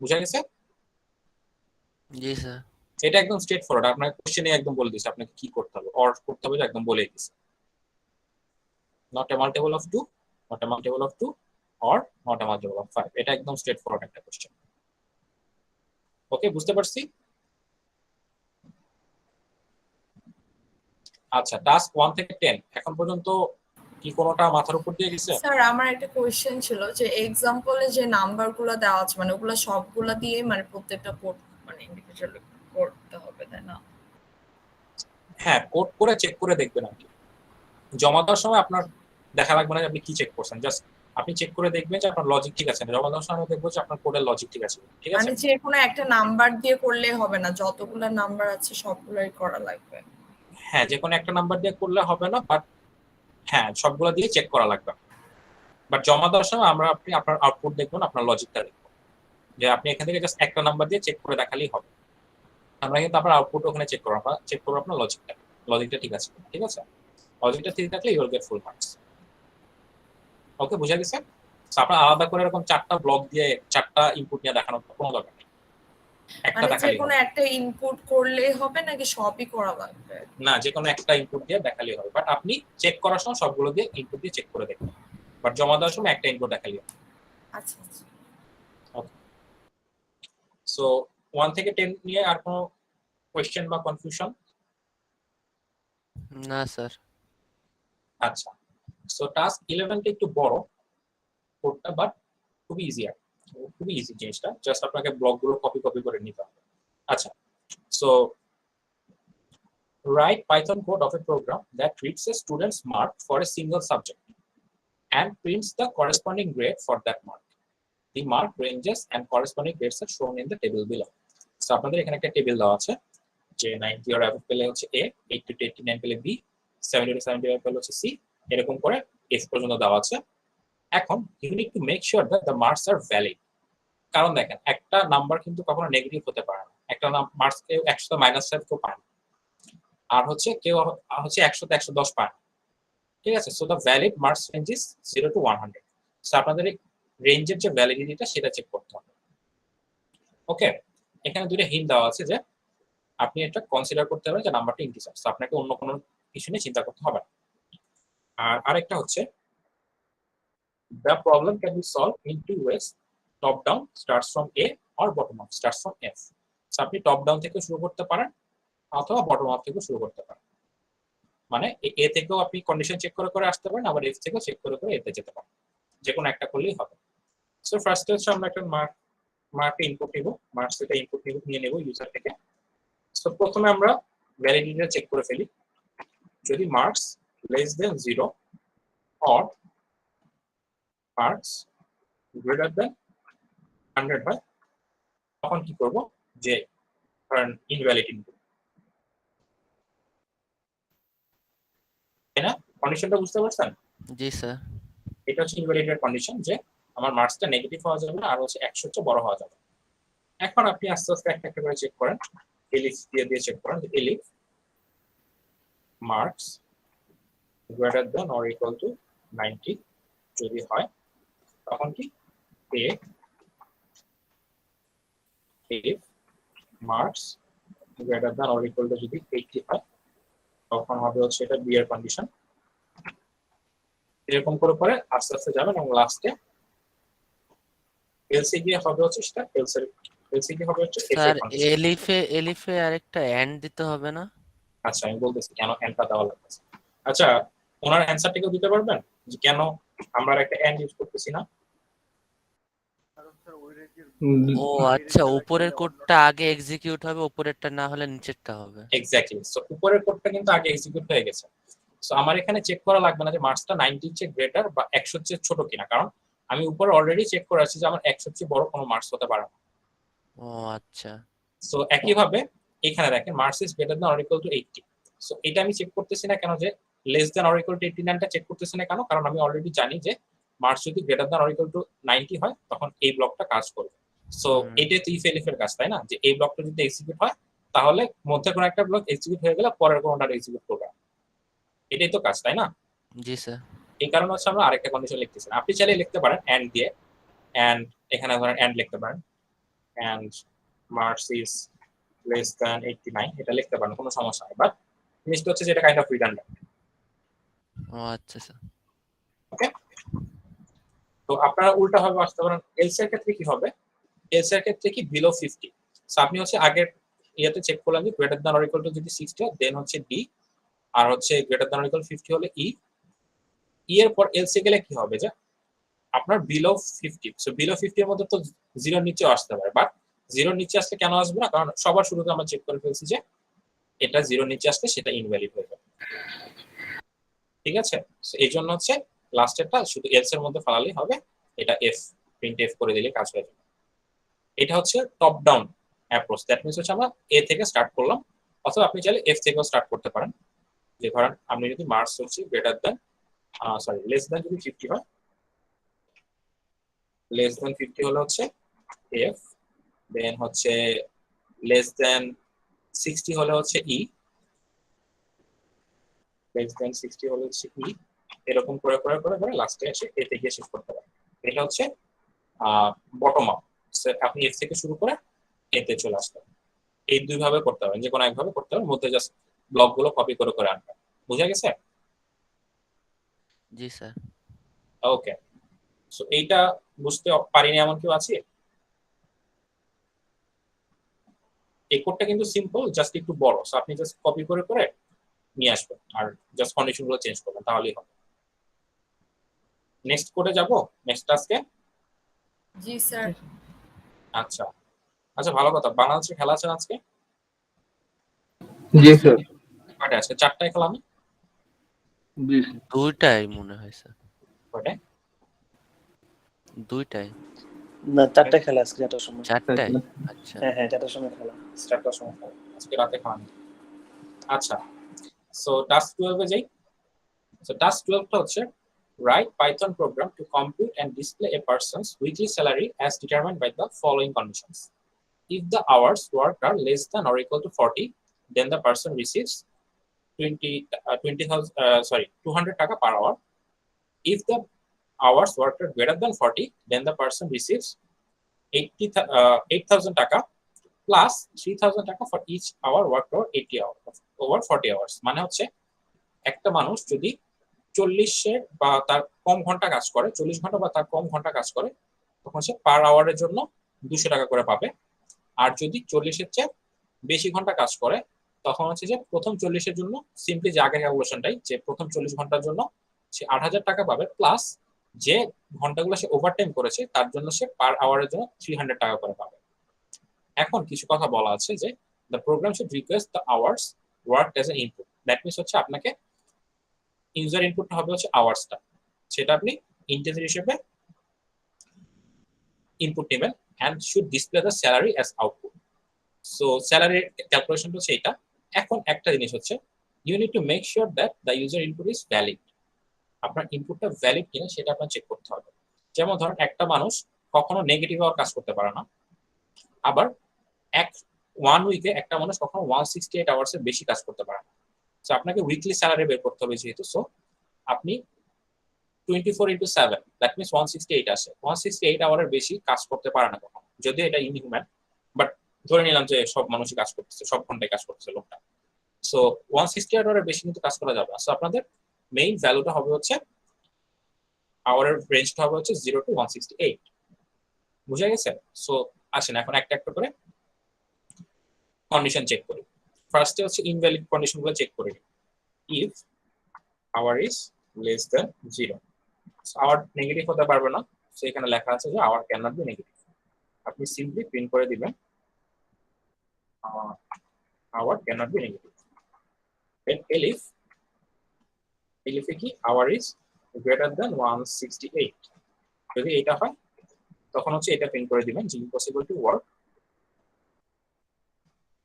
Speaker 1: বুঝা গেছে?
Speaker 7: জি স্যার।
Speaker 1: এটা একদম স্ট্রেট ফরওয়ার্ড, আপনার কোশ্চেনে একদম বলে দিচ্ছে আপনাকে কি করতে হবে, অর করতে হবে, একদম বলেই দিচ্ছে। Not a multiple of 2, not a multiple of 2 or not a multiple of 5। এটা একদম স্ট্রেট ফরওয়ার্ড একটা কোশ্চেন। ওকে, বুঝতে পারছি? আচ্ছা, টাস্ক 1 থেকে 10 এখন পর্যন্ত কি কোনোটা মাথার উপর দিয়ে গেছে?
Speaker 5: স্যার আমার একটা কোশ্চেন ছিল যে এক্সাম্পলে যে নাম্বারগুলো দেওয়া আছে মানে ওগুলো সবগুলো দিয়ে মানে প্রত্যেকটা কোড মানে ইন্ডিভিজুয়ালি করতে হবে, তাই না?
Speaker 1: হ্যাঁ, কোড করে চেক করে দেখবেন আর কি। জমা দেওয়ার সময় আপনার দেখা লাগবে না যে আপনি কি চেক করছেন, জাস্ট আপনি চেক করে দেখবেন যে আপনার লজিক ঠিক আছে। জমা দেওয়ার সময় দেখবো যে আপনার কোডের লজিক ঠিক আছে, ঠিক আছে?
Speaker 5: মানে যে কোনো একটা নাম্বার দিয়ে করলে হবে না, যতগুলো নাম্বার আছে সবগুলোই করা লাগবে?
Speaker 1: হ্যাঁ, যে কোনো একটা নাম্বার দিয়ে করলে হবে না, বাট হ্যাঁ সবগুলো দিয়ে চেক করা লাগবে। বাট জমা দেওয়ার সময় আপনি আপনার আউটপুট দেখবেন, আপনার লজিকটা দেখবেন, যে আপনি এখান থেকে জাস্ট একটা নাম্বার দিয়ে চেক করে দেখালেই হবে। আমরা কিন্তু আপনার আউটপুট ওখানে চেক করবো, আপনার লজিকটা ঠিক আছে, ঠিক আছে? লজিকটা ঠিক থাকলে you will get full marks. Okay, বুঝা গেছে? আপনার আলাদা করে এরকম 4টা ব্লক দিয়ে 4টা ইনপুট নিয়ে দেখানোর কোনো দরকার নেই, একটা
Speaker 5: মানে যে
Speaker 1: দেখালেই
Speaker 5: কোনো
Speaker 1: হবে।
Speaker 5: একটা ইনপুট করলেই হবে নাকি সবই করা লাগবে?
Speaker 1: না, যে কোনো একটা ইনপুট দিয়ে দেখালেই হবে, বাট আপনি চেক করার সময় সবগুলো দিয়ে ইনপুট দিয়ে চেক করে দেখবেন, বাট জমা দেওয়ার সময় একটা ইনপুট দেখালেই হবে।
Speaker 5: আচ্ছা আচ্ছা।
Speaker 1: সো 1 থেকে 10 নিয়ে আর কোনো কোয়েশ্চেন বা কনফিউশন?
Speaker 7: না স্যার।
Speaker 1: আচ্ছা, সো টাস্ক 11টা একটু বড় কোডটা, বাট খুবই ইজি, খুবই ইজি জিনিসটা, জাস্ট আপনাকে ব্লকগুলো কপি করে নিতে হবে। আচ্ছা, so write Python code of a program that reads a student's mark for a single subject and prints the corresponding grade for that mark. The mark ranges and corresponding grades are shown in the table below. So আপনাদের এখানে একটা table দেওয়া আছে যে 90 or above পেলে হচ্ছে A, 80 to 89 পেলে B, 70 to 75 পেলে হচ্ছে C, এরকম করে F পর্যন্ত দেওয়া আছে। এখন you need to make sure that the marks are valid, কারণ দেখেন একটা নাম্বার কিন্তু কখনো নেগেটিভ হতে পারে না, একটা মার্কস কেউ 100 মাইনাস 5 কেউ পায় না, আর হচ্ছে কেউ হচ্ছে 100 তে 110 পায় না, ঠিক আছে? So the valid marks range is 0 to 100। So আপনাদের এই রেঞ্জের যে ভ্যালিডিটিটা সেটা চেক করতে হবে। ওকে, এখানে দুটো হিন্ট দেওয়া আছে যে আপনি এটা কনসিডার করতে হবে যে নাম্বারটা ইন্টিজার, সো আপনাকে অন্য কোনো কিছু নিয়ে চিন্তা করতে হবে না। আর আরেকটা হচ্ছে the problem can be solved in two ways, top down starts from A or bottom up starts from F। So আপনি টপ ডাউন থেকে শুরু করতে পারেন অথবা বটম আপ থেকে শুরু করতে পারেন, মানে এ থেকেও আপনি কন্ডিশন চেক করে আসতে পারেন, আবার এফ থেকেও চেক করে এতে যেতে পারেন, যে কোনো একটা করলেই হবে। সো ফার্স্টে হচ্ছে আমরা একটা মার্কে ইনপুট নিব, মার্কস থেকে ইনপুট নিয়ে নেব ইউজার থেকে। সো প্রথমে আমরা ভ্যালিডিটিটা চেক করে ফেলি, যদি marks less than 0 or marks greater দেন 100 হয়, তখন কি করব, যে ধরেন ইনভ্যালিড ইনপুট, তাই না? কন্ডিশনটা বুঝতে পারছেন?
Speaker 7: জি স্যার।
Speaker 1: এটা হচ্ছে ইনভ্যালিডের কন্ডিশন, যে আমার মার্কসটা নেগেটিভ হওয়া যাবে না, আর হচ্ছে 100 চেয়ে বড় হওয়া যাবে। এখন আপনি আস্তে আস্তে একটা করে চেক করেন, এলিফ দিয়ে চেক করেন, elif marks greater than or equal to 90 যদি হয় তখন কি elif marks greater than or equal to যদি 80 হয় তখন হবে হচ্ছে এটা বি এর কন্ডিশন। এরকম করে আস্তে আস্তে যাবেন এবং লাস্টে এলসি গিয়ে হবে হচ্ছে সেটা এলসি গিয়ে হবে হচ্ছে এফ
Speaker 7: স্যার
Speaker 1: এর কন্ডিশন।
Speaker 7: এলিফে আরেকটা এন্ড দিতে হবে না?
Speaker 1: আচ্ছা আমি বলতেছি কেন এন্ডটা দেওয়া লাগছে। আচ্ছা ওনার অ্যান্সারটিকেও দিতে পারবেন যে কেন আমরা একটা এন্ড ইউজ করতেছি না?
Speaker 4: কারণ স্যার ওই রেঞ্জের
Speaker 7: ও আচ্ছা, উপরের কোডটা আগে এক্সিকিউট হবে, উপরেরটা না হলে নিচেরটা হবে।
Speaker 1: এক্স্যাক্টলি। সো উপরের কোডটা কিন্তু আগে এক্সিকিউট হয়ে গেছে। সো আমার এখানে চেক করা লাগবে না যে মার্কসটা 90 এর চেয়ে গ্রেটার বা 100 এর চেয়ে ছোট কিনা, কারণ আমি উপরে অলরেডি চেক করে আছি যে আমার 100 এর চেয়ে বড় কোনো মার্কস হতে পারে না।
Speaker 7: ও আচ্ছা,
Speaker 1: সো একইভাবে এখানে দেখেন marks is greater than or equal to 80। So এটা আমি চেক করতেছি না কেন যে less than or equal to 89টা চেক করতেছি না কেন, কারণ আমি অলরেডি জানি যে মার্কস যদি greater than or equal to 90 হয় তখন এই ব্লকটা কাজ করবে। সো এটাই তো ইফ এলিফের কাজ, তাই না? যে এই ব্লকটা যদি এক্সিকিউট হয় তাহলে মধ্যে কোনো একটা ব্লক এক্সিকিউট হয়ে গেলে পরের কোনটা এক্সিকিউট করবে, এটাই তো কাজ, তাই না?
Speaker 7: জি স্যার।
Speaker 1: এই কারণে হচ্ছে আমরা আরেকটা কন্ডিশন লিখতেছি না। আপনি চাইলে লিখতে পারেন এন্ড দিয়ে, এন্ড এখানে ধরেন এন্ড লিখতে পারেন, and marks is less than 89 এটা লিখতে পারেন, কোনো সমস্যা নেই। বাট জিনিসটা হচ্ছে যে এটা কাইন্ড অফ রিডান্ডেন্ট।
Speaker 7: ও আচ্ছা স্যার।
Speaker 1: ওকে, তো আপনারা উল্টা ভাবে আসতে পারেন। এলসি এর ক্ষেত্রে কি হবে? এলসি এর ক্ষেত্রে কি বিলো 50। সো আপনি হচ্ছে আগের ইয়াতে চেক করলেন যে greater than or equal to যদি 60 হয় দেন হচ্ছে ডি, আর হচ্ছে গ্রেটার দ্যান অর ইকুয়াল 50 হলে ই। ই এর পর এলসি গেলে কি হবে যে আপনার বিলো 50। সো বিলো 50 এর মধ্যে তো জিরোর নিচেও আসতে পারে, বাট জিরোর নিচে আসলে কেন আসবে না? কারণ সবার শুরুতে আমরা চেক করে ফেলছি যে এটা জিরোর নিচে আসলে সেটা ইনভ্যালিড হয়ে যাবে। ঠিক আছে, সো এই জন্য হচ্ছে লাস্টেরটা শুধু এলস এর মধ্যে ফালালেই হবে, এটা এফ প্রিন্ট এফ করে দিলে কাজ হয়ে যাবে। এটা হচ্ছে top down approach. That means হচ্ছে আমরা এ থেকে স্টার্ট করলাম, অথবা আপনি চাইলে এফ থেকেও স্টার্ট করতে পারেন। যে ধরেন আপনি যদি মার্কস হচ্ছে গ্রেটার দ্যান লেস দ্যান যদি 50 হয়, লেস দ্যান 50 হলে হচ্ছে এফ, দেন হচ্ছে লেস দ্যান 60 হলে হচ্ছে ই, লেস দ্যান 60 হলে হচ্ছে ই, এরকম করে করে করে করে লাস্টে এসে এ থেকে শেষ করতে পারেন। এটা হচ্ছে বটম আপ। আপনি এফ থেকে শুরু করে এতে চলে আসতে পারেন। এই দুই ভাবে করতে পারেন, যে কোনো একভাবে করতে পারেন, মধ্যে জাস্ট ব্লকগুলো কপি করে করে আনবেন। বুঝা গেছে?
Speaker 7: জি স্যার।
Speaker 1: ওকে, সো এইটা বুঝতে পারিনি এমন কেউ আছে? এই কোডটা কিন্তু সিম্পল, জাস্ট একটু বড়। সো আপনি জাস্ট কপি করে করে নিয়ে আসবেন আর জাস্ট কন্ডিশনগুলো চেঞ্জ করবেন, তাহলেই হবে। নেক্সট কোডে যাব, নেক্সট টাস্কে।
Speaker 5: জি স্যার।
Speaker 1: আচ্ছা আচ্ছা, ভালো কথা। বাংলাদেশের খেলা আছে আজকে?
Speaker 2: জি স্যার।
Speaker 1: কয়টা আজকে? 4টায় খেলা না?
Speaker 2: জি
Speaker 7: দুইটাই মনে হয় স্যার,
Speaker 1: কয়টায়?
Speaker 7: দুইটাই।
Speaker 3: না, 4টায় খেলা আজকে 4টার সময়।
Speaker 7: চারটায়? আচ্ছা।
Speaker 3: হ্যাঁ হ্যাঁ, 4টার সময় খেলা।
Speaker 1: 4টার সময় খেলা, আজকে রাতে খেলা নেই। আচ্ছা, সো টাস্ক 12 এ যাই। সো টাস্ক 12 টা হচ্ছে write Python program to compute and display a person's weekly salary as determined by the following conditions. If the hours worked are less than or equal to 40, then the person receives 200 টাকা per hour. If the hours worked are greater than 40, then the person receives 8,000 টাকা plus 3,000 টাকা for each hour worked over 40 hours. মানে হচ্ছে একটা মানুষ যদি 40 বা তার কম ঘন্টা কাজ করে, 40 ঘন্টা বা তার কম ঘন্টা কাজ করে, তখন সে পার আওয়ারের জন্য 200 টাকা করে পাবে। আর যদি 40-এর চেয়ে বেশি ঘন্টা কাজ করে, তখন হচ্ছে যে প্রথম 40-এর জন্য সিম্পলি যে আগের ক্যালকুলেশনটাই, যে প্রথম 40 ঘন্টার জন্য সে 8,000 টাকা পাবে, প্লাস যে ঘন্টাগুলো সে ওভারটাইম করেছে তার জন্য সে পার আওয়ারের জন্য 300 টাকা করে পাবে। এখন কিছু কথা বলা আছে যে the program should request the hours worked as an input. That means হচ্ছে আপনাকে ইউজার ইনপুটটা হবে হচ্ছে আওয়ার্সটা, সেটা আপনি ইন্টিজার হিসেবে ইনপুট নেবেন and should display the salary as output. So salary ক্যালকুলেশনটা হচ্ছে এটা। এখন একটা জিনিস হচ্ছে you need to make sure that the user input is valid. আপনার ইনপুটটা ভ্যালিড কিনা সেটা আপনার চেক করতে হবে। যেমন ধরুন একটা মানুষ কখনো নেগেটিভ আওয়ার কাজ করতে পারে না, আবার ওয়ান উইকে একটা মানুষ কখনো 168 আওয়ার্সের বেশি কাজ করতে পারে না। সো আপনাকে উইকলি স্যালারি বের করতে হবে যেহেতু, সো আপনি 24/7 দ্যাট মিন্স 168 আসে। 168 আওয়ারের বেশি কাজ করতে পারে না কখনো, যদিও এটা ইনহিউম্যান, বাট ধরে নিলাম যে সব মানুষই কাজ করতেছে, সব ঘন্টায় কাজ করতেছে লোকটা। সো 168 আওয়ারের বেশি কিন্তু কাজ করা যাবে না। সো আপনাদের মেইন ভ্যালুটা হবে হচ্ছে আওয়ারের রেঞ্জটা হবে হচ্ছে 0 to 168। বুঝা গেছে? সো আসেন এখন একটা একটা করে কন্ডিশন চেক করি। ফার্স্টে হচ্ছে ইনভ্যালিড কন্ডিশনগুলো চেক করি। If hour is less than 0, hour negative হতে পারবে না, সো এখানে লেখা আছে যে hour can not be negative. আপনি সিম্পলি প্রিন্ট করে দিবেন hour can not be negative. Then এলিফে কি আওয়ার ইজ গ্রেটার দ্যান 168, যদি এটা হয় তখন হচ্ছে এটা প্রিন্ট করে দিবেন যে impossible to work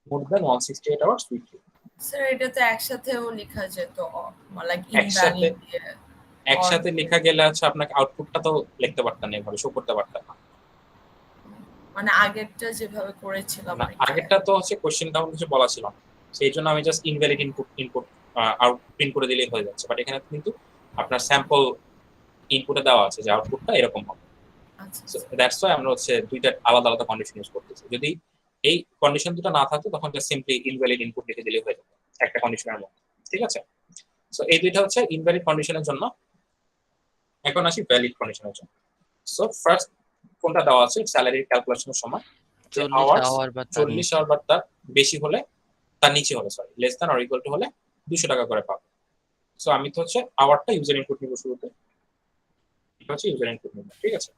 Speaker 1: more than 168 hours weekly.
Speaker 5: Sir এটা তো একসাথেও লেখা যেত, লাইক
Speaker 1: একসাথে
Speaker 5: ইনভ্যালিড
Speaker 1: একসাথে লেখা গেলে হচ্ছে আপনাকে আউটপুটটা তো লিখতে পারতেন না, এভাবে শো করতে পারতেন না।
Speaker 5: মানে আগেরটা যেভাবে করেছিলাম
Speaker 1: না,
Speaker 5: আর কি।
Speaker 1: আগেরটা তো হচ্ছে কোশ্চেন কাউন্ট কিছু বলা ছিল না, সেই জন্য আমি just invalid input out print করে দিলেই হয়ে যাচ্ছে। বাট এখানে কিন্তু আপনার স্যাম্পল ইনপুটে দেওয়া আছে যে আউটপুটটা এরকম হবে।
Speaker 5: আচ্ছা
Speaker 1: সো দ্যাটস ওয়াই আমরা হচ্ছে দুইটা আলাদা আলাদা কন্ডিশন ইউজ করতেছি। যদি এই কন্ডিশন দুটো না থাকতো তখন জাস্ট সিম্পলি ইনভ্যালিড ইনপুট লিখে দিলেই হয়ে যেত একটা কন্ডিশনের মধ্যে, ঠিক আছে? সো এই দুইটা হচ্ছে ইনভ্যালিড কন্ডিশনের জন্য। এখন আসি ভ্যালিড কন্ডিশনের জন্য। সো ফার্স্ট কোনটা দেওয়া আছে স্যালারির ক্যালকুলেশনের সময়,
Speaker 7: 40 আওয়ার বা তার
Speaker 1: 40
Speaker 7: নিচে।
Speaker 1: আওয়ার বা তার বেশি হলে, তার নিচে হলে sorry, less than or equal two হলে 200 টাকা করে পাবো। সো আমি তো হচ্ছে আওয়ারটা ইউজার ইনপুট নিব শুরুতে, এটা হচ্ছে ইউজার ইনপুট নিব, ঠিক আছে?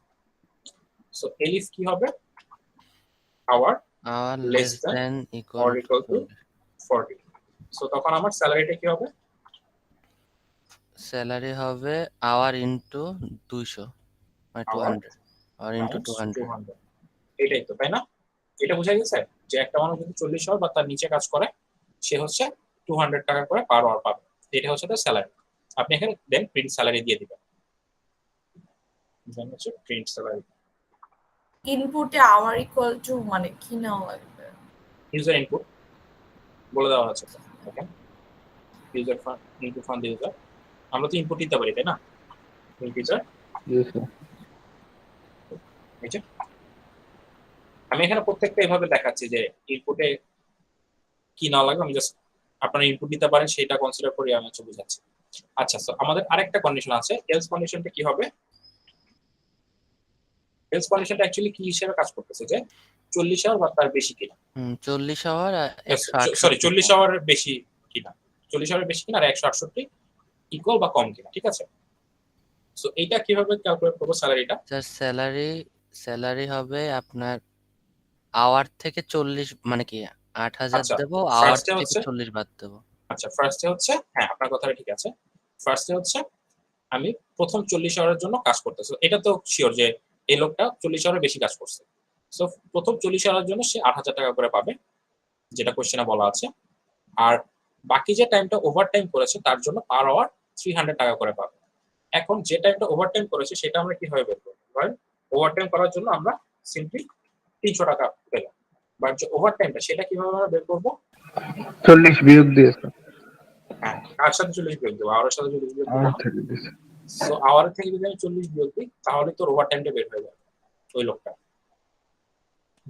Speaker 1: সো এলিফ কি হবে, hour
Speaker 7: hour
Speaker 1: less
Speaker 7: less
Speaker 1: than
Speaker 7: than
Speaker 1: or
Speaker 7: equal
Speaker 1: equal to 40। So তখন আমার স্যালারিটা কি হবে,
Speaker 7: স্যালারি হবে আওয়ার ইনটু 200 মানে
Speaker 1: আওয়ার
Speaker 7: 200 আওয়ার ইনটু 200।
Speaker 1: 200, এটাই তো, তাই না? এটা বোঝা গেছে যে একটা মানুষ যদি 40 আওয়ার বা তার নিচে কাজ করে সে হচ্ছে 200 টাকা করে পার আওয়ার পাবে, এটা হচ্ছে তার স্যালারি। আপনি এখানে দেন প্রিন্ট স্যালারি দিয়ে দিবেন, দেন হচ্ছে প্রিন্ট স্যালারি।
Speaker 5: ইনপুটে আওয়ার ইকুয়াল টু মানে কি না লাগবে?
Speaker 1: ইউজার ইনপুট বলে দেওয়া আছে, okay? User input from the user, আমরা তো ইনপুট দিতে পারি তাই না? ইন্টিজার, এই যে আমি এখানে প্রত্যেকটা এভাবে দেখাচ্ছি যে ইনপুটে কি না লাগবে, আমি জাস্ট আপনারা ইনপুট দিতে পারেন সেটা কনসিডার করে আমি হচ্ছে বুঝাচ্ছি। আচ্ছা, সো আমাদের আরেকটা কন্ডিশন আছে, এলস কন্ডিশনটা কি হবে? এলস কন্ডিশনটা অ্যাকচুয়ালি কি হিসেবে কাজ করতেছে যে 40 আওয়ার বা তার বেশি কিনা,
Speaker 7: 40 আওয়ার আর
Speaker 1: সরি
Speaker 7: 168
Speaker 1: 40 আওয়ারের বেশি কিনা, 40 আওয়ারের বেশি কিনা আর 168 ইকুয়াল বা কম কিনা, ঠিক আছে? সো এইটা কিভাবে ক্যালকুলেট করব স্যালারিটা?
Speaker 7: স্যার স্যালারি হবে আপনার আওয়ার থেকে 40 মানে কি 8000
Speaker 1: আচ্ছা,
Speaker 7: দেবো, আওয়ার
Speaker 1: ফার্স্টে
Speaker 7: থেকে
Speaker 1: হচ্ছে
Speaker 7: 40 বাদ দেবো।
Speaker 1: আচ্ছা ফার্স্টে হচ্ছে, হ্যাঁ আপনার কথাটা ঠিক আছে, ফার্স্টে হচ্ছে আমি প্রথম 40 আওয়ারের জন্য কাজ করতেছি, এটা তো শিওর যে এই লোকটা 40 আওয়ারের বেশি কাজ করছে। সো প্রথম 40 আওয়ারের জন্য সে 8000 টাকা করে পাবে, যেটা কোশ্চেনে বলা আছে। আর বাকি যে টাইমটা ওভারটাইম করেছে তার জন্য পার আওয়ার 300 টাকা করে পাবে। এখন যে টাইমটা ওভারটাইম করেছে সেটা আমরা কিভাবে বের করব? ওভারটাইম করার জন্য আমরা সিম্পলি 300 টাকা পেলাম, বাট যে ওভারটাইমটা সেটা কিভাবে আমরা বের করব?
Speaker 2: 40 বিয়োগ দিয়েছে,
Speaker 1: হ্যাঁ, কার সাথে 40 বিয়োগ দেবো, আওয়ারের সাথে 40 বিয়োগ দেবো।
Speaker 2: আমার থেকে দিয়েছে।
Speaker 1: সো আওয়ারের থেকে যদি আমি 40 বিয়োগ দিই তাহলে তোর ওভারটাইমটা বের হয়ে যাবে, ওই লোকটা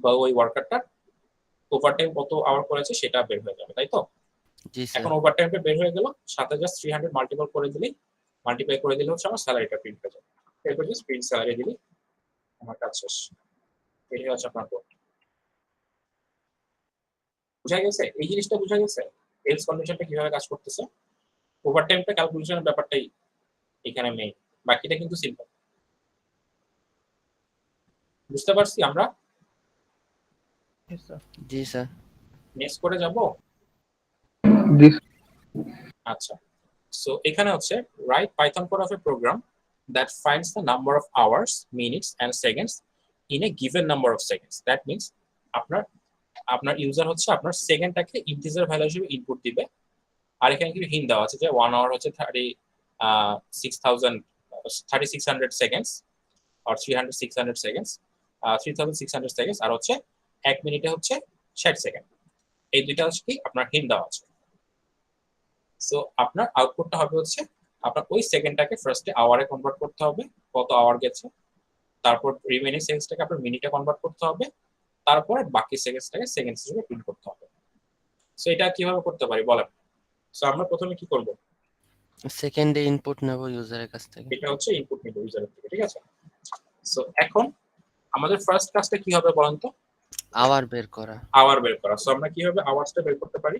Speaker 1: বা ওই ওয়ার্কারটা ওভারটাইম কত আওয়ার করেছে সেটা বের হয়ে যাবে, তাই তো?
Speaker 7: জি স্যার।
Speaker 1: এখন ওভারটাইমটা বের হয়ে গেল, সাথে জাস্ট 300 মাল্টিপ্লাই করে দিলে হচ্ছে আমার স্যালারিটা প্রিন্ট হয়ে যাবে। এরপর জাস্ট প্রিন্ট স্যালারি দিলে আমার কাজ শেষ। এটাই হচ্ছে আপনার কোড। বুঝা গেছে? এই জিনিসটা বুঝা গেছে এলস কন্ডিশনটা কিভাবে কাজ করতেছে? ওভারটাইমটা ক্যালকুলেশনের ব্যাপারটাই এখানে মেইন, বাকিটা কিন্তু সিম্পল। বুঝতে পারছি আমরা?
Speaker 7: জি স্যার।
Speaker 1: নেক্সট করে যাব। আচ্ছা, সো এখানে হচ্ছে write Python code of a program that finds the number of hours, minutes and seconds in a given number of seconds. That means আপনার ইউজার হচ্ছে আপনার সেকেন্ডটাকে ইন্টিজার ভ্যালু হিসেবে ইনপুট দিবে, আর এখানে কিছু হিন্ট দেওয়া আছে যে 1 আওয়ার হচ্ছে 3600 সেকেন্ডস আর 600 সেকেন্ডস, 3600 সেকেন্ডস, আর হচ্ছে 1 মিনিটে হচ্ছে 60 সেকেন্ড। এই দুইটা হচ্ছে কি আপনার হিন্ট দেওয়া আছে। সো আপনার আউটপুটটা হবে হচ্ছে আপনার ওই সেকেন্ডটাকে ফার্স্টে আওয়ারে কনভার্ট করতে হবে, কত আওয়ার গেছে, তারপর রিমেইনিং সেকেন্ডসটাকে আপনার মিনিটে কনভার্ট করতে হবে, তারপরে বাকি সেকেন্ডসটাকে সেকেন্ডস হিসেবে প্রিন্ট করতে হবে। সো এটা কিভাবে করতে পারি বলেন? সো আমরা প্রথমে কি করব?
Speaker 7: সেকেন্ডে ইনপুট নেব ইউজারের কাছ থেকে।
Speaker 1: এটা হচ্ছে ইনপুট নিব ইউজারের থেকে, ঠিক আছে? সো এখন আমাদের ফার্স্ট কাজটা কি হবে বলেন তো?
Speaker 7: আওয়ার বের করা।
Speaker 1: আওয়ার বের করা। সো আমরা কিভাবে আওয়ার্সটা বের করতে পারি?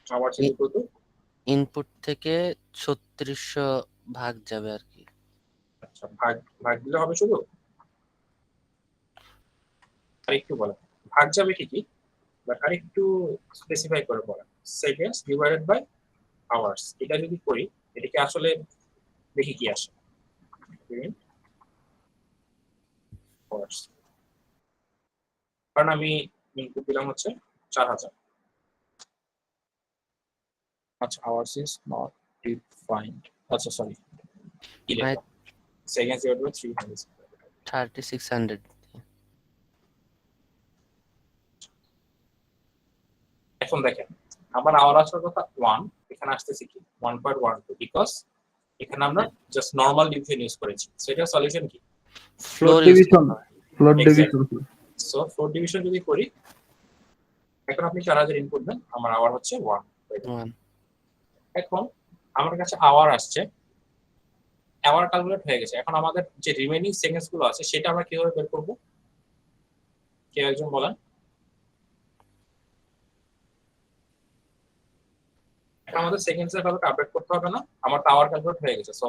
Speaker 1: Hours is equal to,
Speaker 7: input থেকে 3600 ভাগ যাবে আর কি।
Speaker 1: আচ্ছা ভাগ ভাগ দিলে হবে শুধু? আরেকটু বলেন ভাগ যাবে ঠিকই, বাট আরেকটু স্পেসিফাই করে বলেন। সেকেন্ডস ডিভাইডেড বাই আওয়ার্স, এটা যদি করি এটাকে আসলে দেখি কি আসে। আওয়ার্স, কারণ আমি ইনপুট দিলাম হচ্ছে 4000। আচ্ছা আওয়ার্স ইজ নট ডিফাইন্ড, আচ্ছা সরি কি
Speaker 7: মানে
Speaker 1: লিখলাম, সেকেন্ডস ডিভাইডেড বাই 300।
Speaker 7: 3600।
Speaker 1: এখন দেখেন আমার আওয়ার আসার কথা 1, এখানে আসতেছে কি 1.12, বিকজ এখানে আমরা জাস্ট নরমাল ডিভিশন ইউজ করেছি। সেটা সলিউশন কি?
Speaker 7: Floor
Speaker 2: division, floor
Speaker 1: Exactly.
Speaker 2: Division.
Speaker 1: So floor division যদি করি, এখন আপনি 4000 ইনপুট দেন, আমার আওয়ার হচ্ছে 1। এখন আমার কাছে আওয়ার আসছে, আওয়ার ক্যালকুলেট হয়ে গেছে। এখন আমাদের যে রিমেইনিং সেকেন্ডস গুলো আছে সেটা আমরা কিভাবে বের করব? কেউ একজন বলেন। এখন আমাদের সেকেন্ডস এর ভ্যালুটা আপডেট করতে হবে না, আমার তো আওয়ার ক্যালকুলেট হয়ে গেছে। সো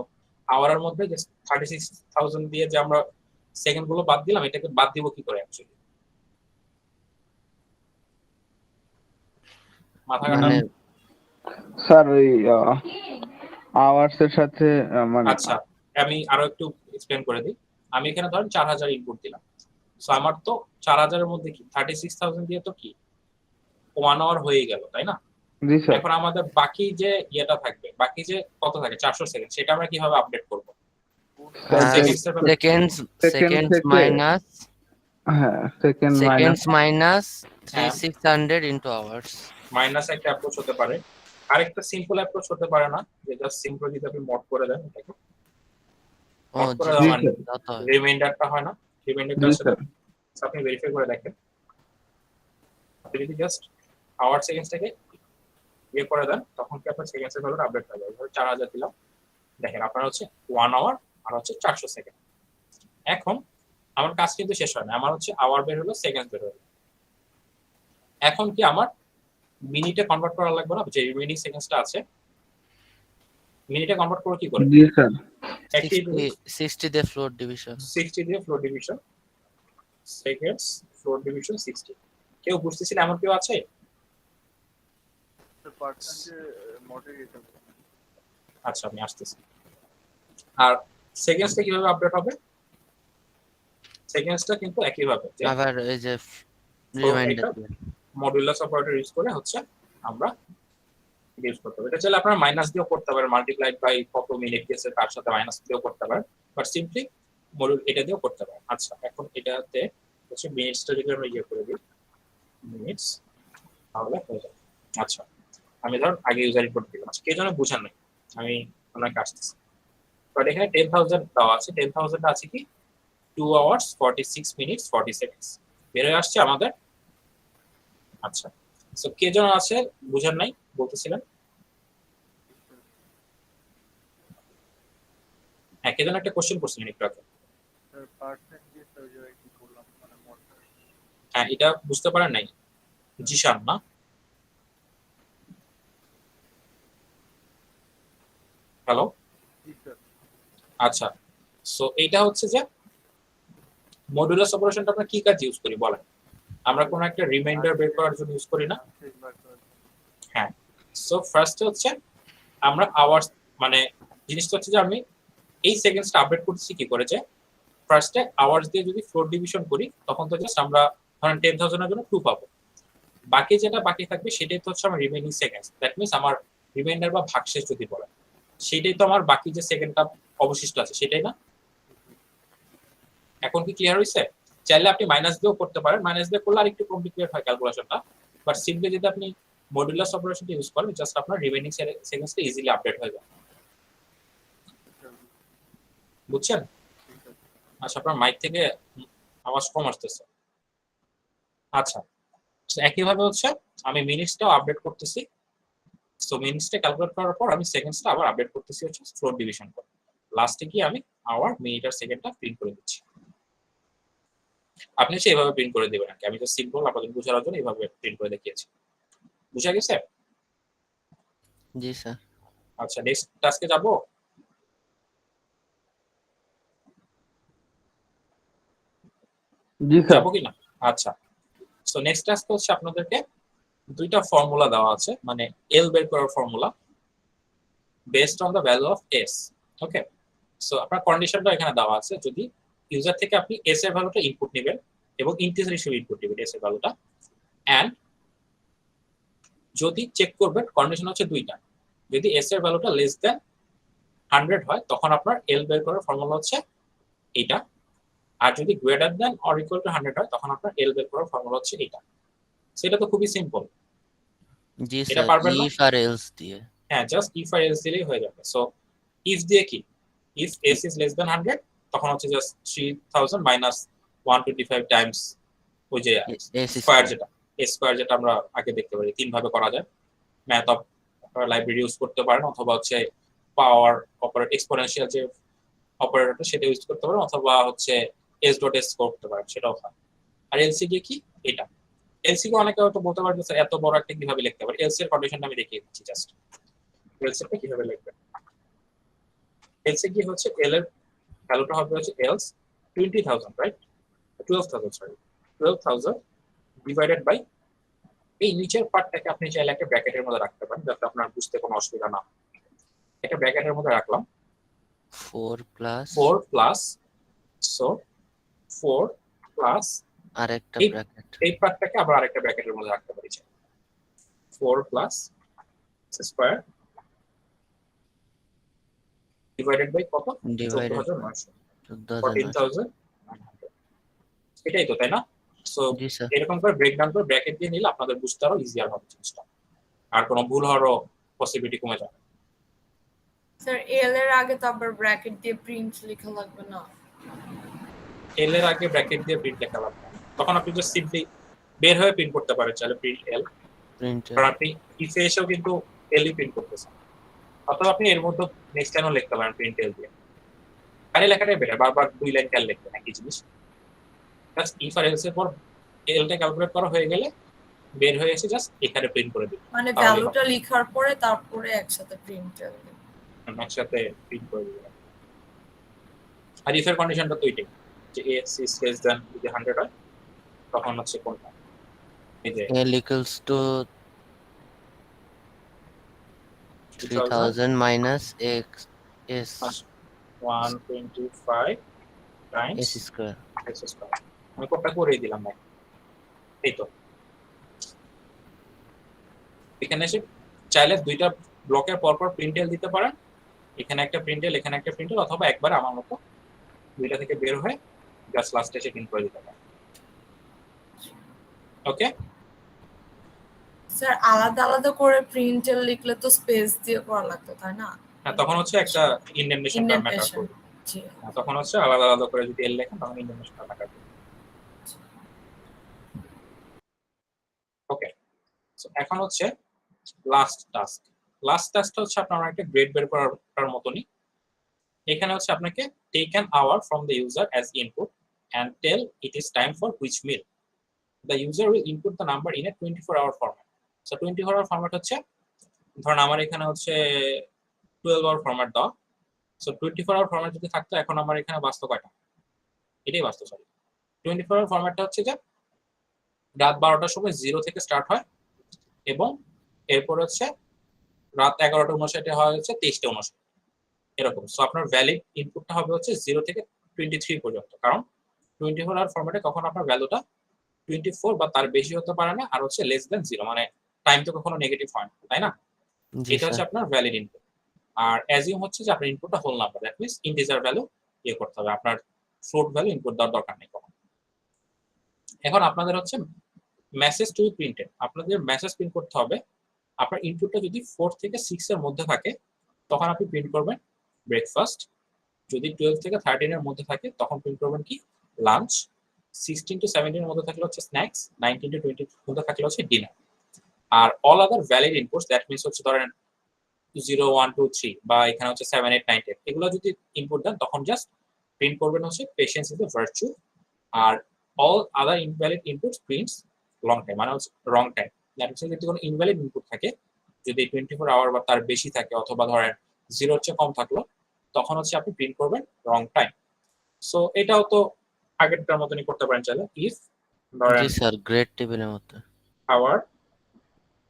Speaker 1: আওয়ারের মধ্যে যে 36000 দিয়ে যে আমরা সেকেন্ড গুলো বাদ দিলাম, এটাকে বাদ দিব কি করে অ্যাকচুয়ালি? মাথা কাটা।
Speaker 7: মানে
Speaker 2: স্যার ওই আওয়ার্স এর সাথে মানে
Speaker 1: আচ্ছা আমি আরো একটু এক্সপ্লেন করে দিই। আমি এখানে ধরেন 4000 ইনপুট দিলাম, সো আমার তো 4000 এর মধ্যে কি 36000 দিয়ে তো কি 1 আওয়ার হয়ে গেল, তাই না?
Speaker 2: জি স্যার।
Speaker 1: এখন আমাদের বাকি যে ইয়েটা থাকবে, বাকি যে কত থাকে 400 সেকেন্ড, সেটা আমরা কিভাবে আপডেট করব? সেকেন্ডস এর
Speaker 7: সেকেন্ডস
Speaker 2: Second থেকে-
Speaker 7: মাইনাস
Speaker 2: হ্যাঁ সেকেন্ড
Speaker 7: সেকেন্ডস মাইনাস
Speaker 1: হ্যাঁ।
Speaker 7: 3600 ইনটু আওয়ার্স।
Speaker 1: মাইনাস একটা অ্যাপ্রোচ হতে পারে, আরেকটা সিম্পল অ্যাপ্রোচ হতে পারে না, যে জাস্ট সিম্পল যদি আপনি মড করে দেন এটাকে,
Speaker 7: ও
Speaker 1: মড করে
Speaker 7: জি,
Speaker 1: দেওয়া মানে
Speaker 7: তা তো হয়।
Speaker 1: রিমাইন্ডারটা হয় না, রিমাইন্ডারটা
Speaker 2: জি
Speaker 1: আসলে
Speaker 2: স্যার।
Speaker 1: আপনি ভেরিফাই করে দেখেন। আপনি যদি জাস্ট আওয়ার সেকেন্ডসটাকে ইয়ে করে দেন, তখন কি আপনার সেকেন্ডস এর ভ্যালুটা আপডেট হয়ে যাবে। ধরো 4000 দিলাম, দেখেন আপনার হচ্ছে 1 আওয়ার আর হচ্ছে 400 সেকেন্ড। এখন আমার কাজ কিন্তু শেষ হয় না, আমার হচ্ছে আওয়ার বের হলো, সেকেন্ড বের হলো। এখন কি আমার মিনিটে কনভার্ট করা লাগবে না? যে রিমেইনিং সেকেন্ডসটা আছে মিনিটে কনভার্ট করে কি করে?
Speaker 2: জি স্যার।
Speaker 7: 60 দিয়ে ফ্লোর ডিভিশন।
Speaker 1: 60 দিয়ে floor division, seconds floor division 60। কেউ বুঝতেছিল এমন কেউ আছে?
Speaker 4: পার্সেন্টে মডারেট হবে।
Speaker 1: আচ্ছা আমি আসতেছি। আর সেকেন্ডসটা কিভাবে আপডেট হবে? সেকেন্ডসটা কিন্তু একই ভাবে যে
Speaker 7: আবার এই যে রিমাইন্ডার
Speaker 1: মডুলাস অপারেটর ইউজ করে হচ্ছে আমরা ইউজ করতে হবে। এটা চাইলে আপনারা মাইনাস দিয়েও করতে পারেন, মাল্টিপ্লাইড বাই কত মিনিট গেছে তার সাথে মাইনাস দিয়েও করতে পারেন, বাট সিম্পলি মডুল এটা দিয়েও করতে পারেন। আচ্ছা এখন এটাতে হচ্ছে মিনিটসটা যদি আমরা ইয়ে করে দিই, মিনিটস, তাহলে হয়ে যাবে। আচ্ছা আমি ধর আগে ইউজার ইনপুট দিলাম, আচ্ছা কে যেন বুঝান নাই, আমি আপনাকে আসতেছি। বাট এখানে 10000 দেওয়া আছে, 10000 আছে কি 2 আওয়ার্স 46 মিনিটস 40 সেকেন্ডস বের হয়ে আসছে আমাদের। আচ্ছা সো কে যেন আছে বুঝান নাই, বলতেছিলেন? হ্যাঁ কে যেন একটা কোশ্চেন করছিলেন একটু আগে।
Speaker 4: পার্সেন্ট দিয়ে ওই জায়গায় কি করলাম মানে মডারেট।
Speaker 1: হ্যাঁ এটা বুঝতে পারেন নাই? জিশান না? হ্যালো
Speaker 4: জি স্যার।
Speaker 1: আচ্ছা সো এইটা হচ্ছে যে মডুলাস অপারেশনটা আমরা কি কাজ ইউজ করি বলেন? আমরা কোনো একটা রিমাইন্ডার বের করার জন্য ইউজ করি না? হ্যাঁ সো ফার্স্ট হচ্ছে আমরা আওয়ার্স, মানে জিনিসটা হচ্ছে যে আমি এই সেকেন্ডসটা আপডেট করছি কি করে, যে ফার্স্টে আওয়ার্স দিয়ে যদি ফ্লোর ডিভিশন করি তখন তো জাস্ট আমরা ধরেন 10000 এর জন্য 2 পাবো, বাকি যেটা বাকি থাকবে সেটাই তো হচ্ছে আমার রিমেইনিং সেকেন্ডস। দ্যাট মিন্স আমার রিমাইন্ডার বা ভাগশেষ যদি বলেন, সেটাই তো আমার বাকি যে সেকেন্ডটা অবশিষ্ট আছে সেটাই না? এখন কি ক্লিয়ার হইছে? চাইলে আপনি মাইনাস দিয়েও করতে পারেন, মাইনাস দিয়ে করলে আরেকটু কমপ্লিকেটেড হয় ক্যালকুলেশনটা, বাট সিম্পলি যদি আপনি মডুলাস অপারেশনটা ইউজ করেন জাস্ট আপনার রিমেইনিং সেকেন্ডসটা ইজিলি আপডেট হয়ে যাবে। বুঝছেন? আচ্ছা আপনার মাইক থেকে আওয়াজ কম আসতেছে। আচ্ছা একইভাবে হচ্ছে আমি মিনিটসটাও আপডেট করতেছি। সো মিনিটসটা ক্যালকুলেট করার পর আমি সেকেন্ডসটা আবার আপডেট করতেছি হচ্ছে ফ্লোর ডিভিশন করে। লাস্টে গিয়ে আমি আওয়ার মিনিট আর সেকেন্ডটা প্রিন্ট করে দিচ্ছি। আপনি হচ্ছে এইভাবে প্রিন্ট করে দিবেন আর কি। আমি তো সিম্পল আপনাদের বোঝার জন্য এইভাবে প্রিন্ট করে দেখিয়েছি। বুঝা গেছে?
Speaker 7: জি স্যার।
Speaker 1: আচ্ছা, নেক্সট টাস্কে যাব।
Speaker 4: জি স্যার।
Speaker 1: যাবো কিনা? আচ্ছা, সো নেক্সট টাস্ক হচ্ছে আপনাদেরকে দুইটা ফর্মুলা দেওয়া আছে, মানে এল বের করার formula based on the value of S. Okay, so আপনার কন্ডিশনটা এখানে দেওয়া আছে, যদি ইউজার থেকে আপনি এস এর ভ্যালুটা ইনপুট নেবেন এবং ইন্টিজার হিসেবে ইনপুট নেবেন এস এর ভ্যালুটা, এন্ড যদি চেক করবেন কন্ডিশন হচ্ছে দুইটা, যদি এস এর ভ্যালুটা লেস দেন 100 হয় তখন আপনার এল বের করার ফর্মুলা হচ্ছে এইটা, আর যদি greater than or equal two 100 হয় তখন আপনার এল বের করার ফর্মুলা হচ্ছে এইটা। সেটা তো খুবই সিম্পল।
Speaker 7: জি
Speaker 1: এটা
Speaker 7: স্যার,
Speaker 1: পারবেন না?
Speaker 7: ইফ আর এলস দিয়ে।
Speaker 1: হ্যাঁ, জাস্ট ইফ আর এলস দিলেই হয়ে যাবে। সো ইফ দিয়ে কি, if S is less than 100 তখন হচ্ছে জাস্ট 3000 মাইনাস 125 টাইমস ওই যে
Speaker 7: এস
Speaker 1: স্কয়ার, যেটা এস স্কয়ার যেটা আমরা আগে দেখতে পারি, তিন ভাবে করা যায়। ম্যাথ অফ লাইব্রেরি ইউজ করতে পারেন, অথবা হচ্ছে পাওয়ার অপারেট এক্সপোনেনশিয়াল যে অপারেটরটা সেটা ইউজ করতে পারেন, অথবা হচ্ছে এস ডট এস করতে পারেন, সেটাও হয়। আর এলসি দিয়ে কি, এটা এলসি কে অনেকে হয়তো বলতে পারবে স্যার এত বড় একটা কিভাবে লিখতে পারে। এলসি এর কন্ডিশনটা আমি দেখিয়ে দিচ্ছি জাস্ট। এলসিটা কিভাবে লিখবেন, এলসি কি হচ্ছে এল এর ভ্যালুটা হবে হচ্ছে else 20,000 right, 12,000 sorry 12,000 divided by এই নিচের পার্টটাকে আপনি চাইলে একটা ব্র্যাকেটের মধ্যে রাখতে পারেন যাতে আপনার বুঝতে কোনো অসুবিধা না হয়। একটা ব্র্যাকেটের মধ্যে রাখলাম
Speaker 7: 4 প্লাস
Speaker 1: 4 প্লাস, সো 4 প্লাস
Speaker 7: আরেকটা
Speaker 1: এই
Speaker 7: ব্র্যাকেট
Speaker 1: এই পার্টটাকে আবার আরেকটা ব্র্যাকেটের মধ্যে রাখতে পারি, 4 প্লাস স্কয়ার ডিভাইডেড বাই কত,
Speaker 7: ডিভাইডেড
Speaker 1: 14,900
Speaker 7: 14,900।
Speaker 1: 14,900। এটাই তো, তাই না? সো
Speaker 7: জি স্যার।
Speaker 1: এরকম করে ব্রেকডাউন করে ব্র্যাকেট দিয়ে নিলে আপনাদের বুঝতে আরো ইজিয়ার হবে জিনিসটা, আর কোনো ভুল হওয়ারও পসিবিলিটি কমে যাবে।
Speaker 5: স্যার এল এর আগে তো আবার ব্র্যাকেট দিয়ে প্রিন্ট লেখা লাগবে না?
Speaker 1: এল এর আগে ব্র্যাকেট দিয়ে প্রিন্ট লেখা লাগবে না, তখন আপনি জাস্ট সিম্পলি বের হয়ে প্রিন্ট করতে পারেন, চাইলে প্রিন্ট এল,
Speaker 7: প্রিন্টার
Speaker 1: কারণ আপনি ইফে এসেও কিন্তু এল ই প্রিন্ট করতেছেন, অথবা আপনি এর মধ্যে নেক্সট লাইনও লিখতে পারেন প্রিন্ট এল দিয়ে। খালি লেখাটাই বেটার, বারবার দুই লাইন খেয়াল লিখবেন একই জিনিস। জাস্ট ইফ আর এলস এর পর এলটা ক্যালকুলেট করা হয়ে গেলে বের হয়ে এসে জাস্ট এখানে প্রিন্ট করে দিবেন,
Speaker 5: মানে
Speaker 1: তাহলেই হবে।
Speaker 5: ভ্যালুটা লেখার পরে তারপরে একসাথে প্রিন্ট
Speaker 1: একসাথে প্রিন্ট করে দিবেন। আর ইফের কন্ডিশনটা তো এটাই, যে এক্স ইজ লেস দ্যান যদি 100 হয় তখন হচ্ছে কোনটা, এই যে
Speaker 7: L equals to 3000 minus X S
Speaker 1: 125 times
Speaker 7: S square.
Speaker 1: X square. আমি কোডটা করে দিলাম ভাই, এই তো। এখানে এসে চাইলে দুইটা ব্লকের পর পর প্রিন্টেল দিতে পারেন, এখানে একটা প্রিন্টেল এখানে একটা প্রিন্টেল, অথবা একবার আমার মতো দুইটা থেকে বের হয়ে জাস্ট লাস্টে এসে প্রিন্ট করে দিতে পারেন। ওকে
Speaker 5: স্যার আলাদা আলাদা করে প্রিন্টেল লিখলে তো স্পেস দিয়ে করা লাগতো, তাই না?
Speaker 1: হ্যাঁ, তখন হচ্ছে একটা ইন্ডেন্টেশনটা ম্যাটার
Speaker 5: ইন্ডেন্টেশন।
Speaker 1: করবে।
Speaker 5: জি।
Speaker 1: তখন হচ্ছে আলাদা আলাদা করে যদি এল লেখেন তখন ইন্ডেন্টেশনটা ম্যাটার করবে। ওকে, সো এখন হচ্ছে লাস্ট টাস্ক। লাস্ট টাস্কটা হচ্ছে আপনার একটা গ্রেড বের করার মতনই। এখানে হচ্ছে আপনাকে take an hour from the user as input and tell it is time for which meal. The user will input the number in a 24-hour format. So 24-hour format হচ্ছে, ধরুন আমার এখানে হচ্ছে 12-hour format দাও। So 24-hour format যদি থাকতো, এখন আমার এখানে বাস্তব কয়টা, এটাই বাস্তব। সরি, 24-hour ফরম্যাটটা হচ্ছে যে রাত 12টার সময় 0 থেকে স্টার্ট হয় এবং এরপর হচ্ছে রাত 11টা 59 হয় হচ্ছে 23টা 59 এরকম। সো আপনার ভ্যালিড ইনপুটটা হবে হচ্ছে 0 থেকে 23 পর্যন্ত, কারণ 24-hour ফরম্যাটে কখনো আপনার ভ্যালুটা 24 বা তার বেশি হতে পারে না, আর হচ্ছে লেস দেন 0, মানে টাইম তো কখনো নেগেটিভ হয় না, তাই না? এটা হচ্ছে আপনার ভ্যালিড ইনপুট। আর অ্যাজিউম হচ্ছে যে আপনার ইনপুটটা whole number, that means integer value ইয়ে করতে হবে, আপনার ফ্লোট ভ্যালু ইনপুট দেওয়ার দরকার নেই কখনো। এখন আপনাদের হচ্ছে মেসেজ টু বি প্রিন্টেড, আপনাদের মেসেজ প্রিন্ট করতে হবে। আপনার ইনপুটটা যদি 4 থেকে 6 এর মধ্যে থাকে তখন আপনি প্রিন্ট করবেন ব্রেকফাস্ট, যদি 12 থেকে 13 এর মধ্যে থাকে তখন প্রিন্ট করবেন কি লাঞ্চ, 16 to 17 এর মধ্যে থাকলে হচ্ছে স্ন্যাক্স, 19 to 20 এর মধ্যে থাকলে হচ্ছে ডিনার। আর all other valid inputs, that means হচ্ছে ধরেন 0 1 2 3 বা এখানে হচ্ছে 7 8 9 10 এগুলো যদি ইনপুট দেন তখন জাস্ট প্রিন্ট করবেন হচ্ছে পেশেন্স ইজ এ ভার্চু। আর all other invalid inputs prints long time, মানে হচ্ছে wrong time। দ্যাট হচ্ছে যদি কোনো ইনভ্যালিড ইনপুট থাকে, যদি 24 আওয়ার বা তার বেশি থাকে, অথবা ধরেন 0 চেয়ে কম থাকলো, তখন হচ্ছে আপনি প্রিন্ট করবেন রং টাইম। সো এটাও তো আগেরটার মতনই করতে পারেন চাইলে। ইফ ধরেন
Speaker 7: জি স্যার, গ্রেড টেবিলের মতো।
Speaker 1: hour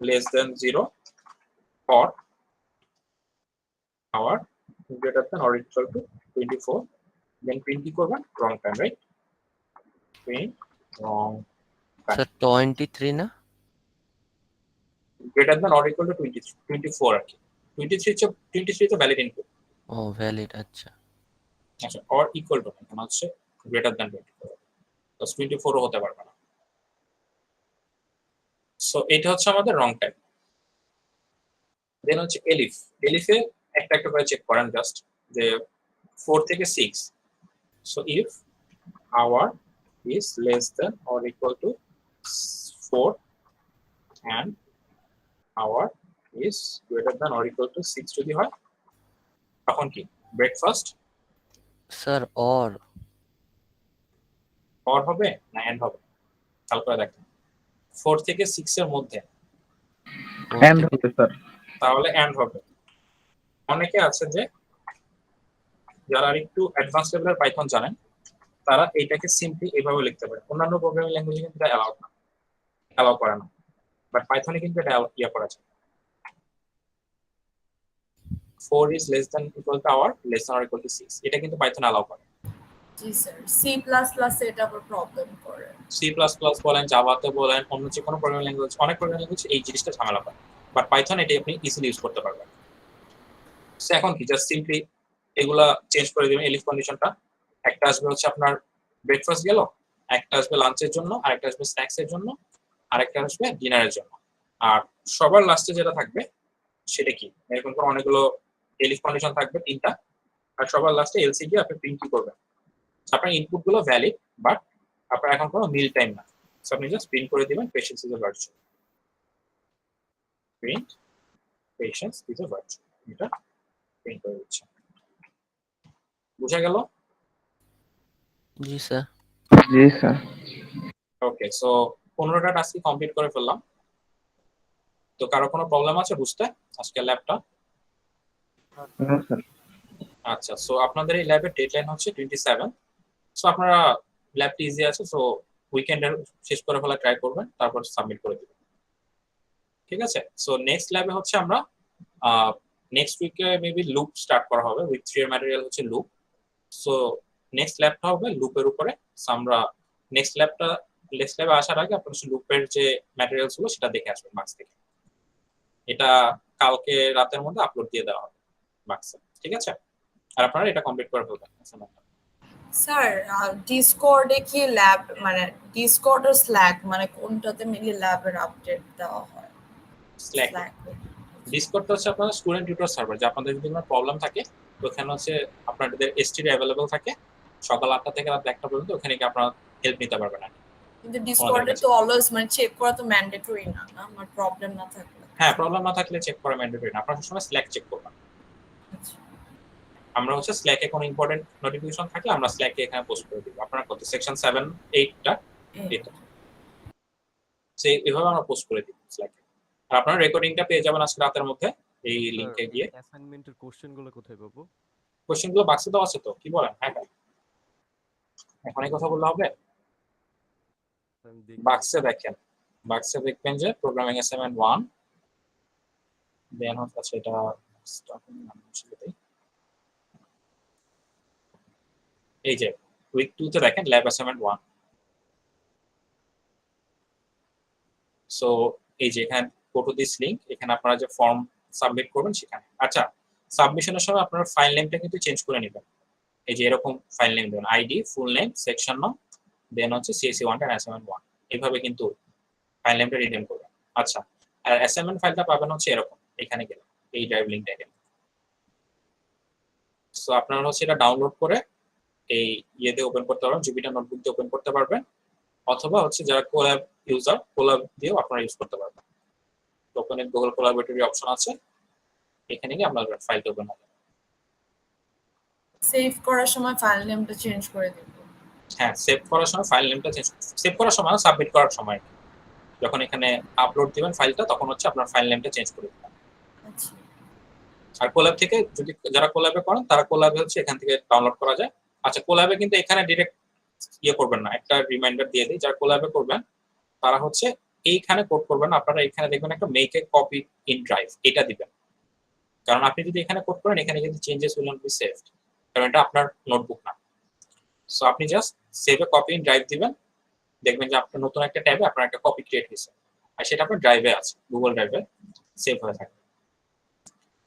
Speaker 1: less than 0 or hour greater than or equal to 24, then print কি করবেন wrong time, right? Print wrong
Speaker 7: sir 23 না?
Speaker 1: greater than or equal to 24 আর কি। 23 তো ভ্যালিড ইনপুট।
Speaker 7: ও ভ্যালিড, আচ্ছা।
Speaker 1: আচ্ছা, or equal to মানে হচ্ছে greater than 24, তো 24 ও হতে পারবে না। সো এটা হচ্ছে আমাদের রং টাইম। দেন হচ্ছে এলিফ। এলিফে একটা একটা করে চেক করেন জাস্ট, যে 4 থেকে 6। So if hour is less than or equal to 4 and hour is greater than or equal to 6 যদি হয়, তখন কি ব্রেকফাস্ট
Speaker 7: স্যার অর
Speaker 1: or হবে না এন্ড হবে? খেয়াল করে দেখেন, 4 থেকে 6 এর মধ্যে,
Speaker 2: এন্ড হবে স্যার।
Speaker 1: তাহলে এন্ড হবে। অনেকে আছে যে যারা একটু অ্যাডভান্স লেভেলের পাইথন জানেন, তারা এইটাকে সিম্পলি এইভাবে লিখতে পারে। অন্যান্য প্রোগ্রামিং ল্যাঙ্গুয়েজে কিন্তু এটা অ্যালাউ করে না, বাট পাইথনে কিন্তু এটা ইয়া করা যায়। 4 is less than equal to hour, less than or equal to 6, এটা কিন্তু পাইথন অ্যালাউ করে।
Speaker 5: জি স্যার, সি++ এটা আবার প্রবলেম করে।
Speaker 1: সি প্লাস প্লাস বলেন, জাভাতে বলেন, অন্য যে কোনো প্রোগ্রামিং ল্যাঙ্গুয়েজ, অনেক প্রোগ্রামিং ল্যাঙ্গুয়েজ এই জিনিসটা ঝামেলা করে, বাট পাইথন এটা আপনি ইজিলি ইউজ করতে পারবেন। সো এখন কি জাস্ট সিম্পলি এগুলা চেঞ্জ করে দিবেন। এলিফ কন্ডিশনটা একটা আসবে হচ্ছে আপনার ব্রেকফাস্ট গেল, একটা আসবে লাঞ্চের জন্য, আরেকটা আসবে স্ন্যাক্স এর জন্য, আরেকটা আসবে ডিনারের জন্য। আর সবার লাস্টে যেটা থাকবে সেটা কি, এরকম করে অনেকগুলো এলিফ কন্ডিশন থাকবে 3টা, আর সবার লাস্টে এলসি গিয়ে আপনি প্রিন্ট কি করবেন, আপনার ইনপুট গুলো ভ্যালিড, বাট আপনার এখন কোনো মিল টাইম না। সো আপনি জাস্ট প্রিন্ট করে দিবেন patience is a virtue, print patience is a virtue, এটা প্রিন্ট করে দিচ্ছেন। বুঝা গেল?
Speaker 7: জি স্যার।
Speaker 2: জি sir.
Speaker 1: Okay, so 15টা task complete করে ফেললাম। তো কারো কোনো প্রবলেম আছে বুঝতে আজকের ল্যাবটা? আচ্ছা, সো আপনাদের এই ল্যাবের ডেডলাইন হচ্ছে 27। সো আপনারা ল্যাবটি ইজি আছে, সো উইকেন্ডে শেষ করে ফেলা ট্রাই করবেন, তারপর সাবমিট করে দিবেন। ঠিক আছে? সো নেক্সট ল্যাবে হচ্ছে আমরা নেক্সট উইকে মেবি লুপ স্টার্ট করা হবে। উইক 3 এর ম্যাটেরিয়াল হচ্ছে লুপ। সো নেক্সট ল্যাবটা হবে লুপের উপরে। সো আমরা নেক্সট ল্যাবে আসার আগে আপনার লুপের যে ম্যাটেরিয়ালস গুলো সেটা দেখে আসবেন মার্কস থেকে। এটা কালকে রাতের মধ্যে আপলোড দিয়ে দেওয়া হবে মার্কসে। ঠিক আছে? আর আপনারা এটা কমপ্লিট করে ফেলবেন।
Speaker 5: স্যার ডিসকর্ডে কি ল্যাব মানে ডিসকর্ড আর স্ল্যাক মানে কোনটাতে মিলে ল্যাবের আপডেট দেওয়া হয়?
Speaker 1: স্ল্যাক। ডিসকর্ডটা হচ্ছে আপনাদের স্টুডেন্ট টিউটর সার্ভার, যে আপনাদের যদি কোনো প্রবলেম থাকে ওখানে হচ্ছে আপনাদের এসটিডি অ্যাভেলেবল থাকে সকাল 8টা থেকে রাত 1টা পর্যন্ত, ওখানে গিয়ে আপনারা হেল্প নিতে পারবেন।
Speaker 5: কিন্তু ডিসকর্ডে তো অলওয়েজ মানে চেক করা তো ম্যান্ডেটরি না, আমার প্রবলেম না থাকলে।
Speaker 1: হ্যাঁ, প্রবলেম না থাকলে চেক করা ম্যান্ডেটরি না, আপনারা সবসময় স্ল্যাক চেক করবেন। আমরা হচ্ছে স্ল্যাকে কোনো ইম্পর্টেন্ট নোটিফিকেশন থাকলে আমরা স্ল্যাকে এখানে পোস্ট করে দিব। আপনারা কত সেকশন 7 8টা এটা সেই এভাবে আমরা পোস্ট করে দিব স্ল্যাকে। আর আপনারা রেকর্ডিংটা পেয়ে যাবেন আজকে রাতের মধ্যে এই লিংকে গিয়ে।
Speaker 9: অ্যাসাইনমেন্টের কোশ্চেনগুলো কোথায় পাবো?
Speaker 1: কোশ্চেনগুলো বাক্সে দেওয়া আছে তো, কি বলেন? হ্যাঁ ভাই, এখন এই কথা বললে হবে? বাক্সে দেখেন, বাক্সে দেখবেন যে প্রোগ্রামিং অ্যাসাইনমেন্ট 1 দেন হচ্ছে এটা স্টার্টিং এই যে উইক 2 তে দেখেন ল্যাব অ্যাসাইনমেন্ট 1। সো এই যে এখানে গো টু দিস লিংক, এখানে আপনারা যে ফর্ম সাবমিট করবেন সেখানে। আচ্ছা, সাবমিশনের সময় আপনারা ফাইল নেমটা কিন্তু চেঞ্জ করে নেবেন। এই যে এরকম ফাইল নেম দেবেন, আইডি, ফুল নেম, সেকশন নাম, দেন হচ্ছে সিএসসি 1 এন্ড অ্যাসাইনমেন্ট 1, এইভাবে কিন্তু ফাইল নেমটা রিনেম করবেন। আচ্ছা, আর অ্যাসাইনমেন্ট ফাইলটা পাবেন হচ্ছে এরকম, এখানে গেলে এই ড্রাইভ লিংকটা গেলে। সো আপনারা হচ্ছে এটা ডাউনলোড করে এই ইয়েতে ওপেন করতে পারবেন, জুপিটার নোটবুক দিয়ে ওপেন করতে পারবেন, অথবা হচ্ছে যারা কোল্যাব ইউজার কোল্যাব দিয়েও আপনারা ইউজ করতে পারবেন। ওপেনে গুগল কোলাবরেটরি অপশন আছে, এখানে গিয়ে আপনার ফাইলটা ওপেন হবে।
Speaker 5: সেভ করার সময় ফাইল নেমটা চেঞ্জ করে দেব।
Speaker 1: হ্যাঁ, সেভ করার সময় ফাইল নেমটা সেভ করার সময় সাবমিট করার সময় যখন এখানে আপলোড দিবেন ফাইলটা তখন হচ্ছে আপনার ফাইল নেমটা চেঞ্জ করে দিবেন।
Speaker 5: আচ্ছা
Speaker 1: আর কোল্যাব থেকে যদি যারা কোল্যাবে করেন তারা কোল্যাবে হচ্ছে এখান থেকে ডাউনলোড করা যায়। আচ্ছা, কোল্যাবে কিন্তু এখানে ডিরেক্ট করবেন না, একটা রিমাইন্ডার দিয়ে দিই, যারা কোল্যাবে করবেন তারা হচ্ছে এইখানে কোড করবেন, আপনারা এখানে দেখবেন একটা make a copy in drive, এটা দিবেন। কারণ আপনি যদি এখানে কোড করেন এখানে কিন্তু changes will not be saved, কারণ এটা আপনার নোটবুক না। সো আপনি just save A copy in drive দিবেন, দেখবেন যে আপনার নতুন একটা ট্যাবে আপনার একটা কপি ক্রিয়েট হয়েছে আর সেটা আপনার ড্রাইভে আছে, গুগল ড্রাইভে সেভ হয়ে থাকে।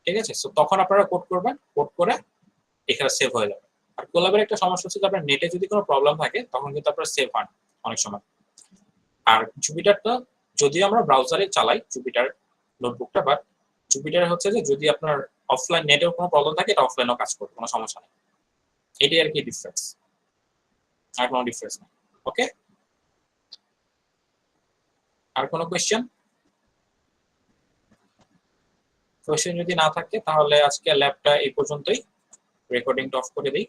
Speaker 1: ঠিক আছে, সো তখন আপনারা কোড করবেন, কোড করে এখানে সেভ হয়ে যাবে। আর কোল্যাবের একটা সমস্যা হচ্ছে যে আপনার নেটে যদি কোনো প্রবলেম থাকে তখন কিন্তু আপনার সেভ হয় অনেক সময়। আর জুপিটারটা যদি আমরা ব্রাউজারে চালাই জুপিটার নোটবুকটা, বাট জুপিটার হচ্ছে যে যদি আপনার অফলাইন নেটেও কোনো প্রবলেম থাকে এটা অফলাইনেও কাজ করবে, কোনো সমস্যা নেই। এটাই আর কি ডিফারেন্স, আর কোনো ডিফারেন্স নেই। ওকে, আর কোনো কোয়েশ্চেন যদি না থাকে তাহলে আজকে ল্যাবটা এই পর্যন্তই, রেকর্ডিংটা অফ করে দিই।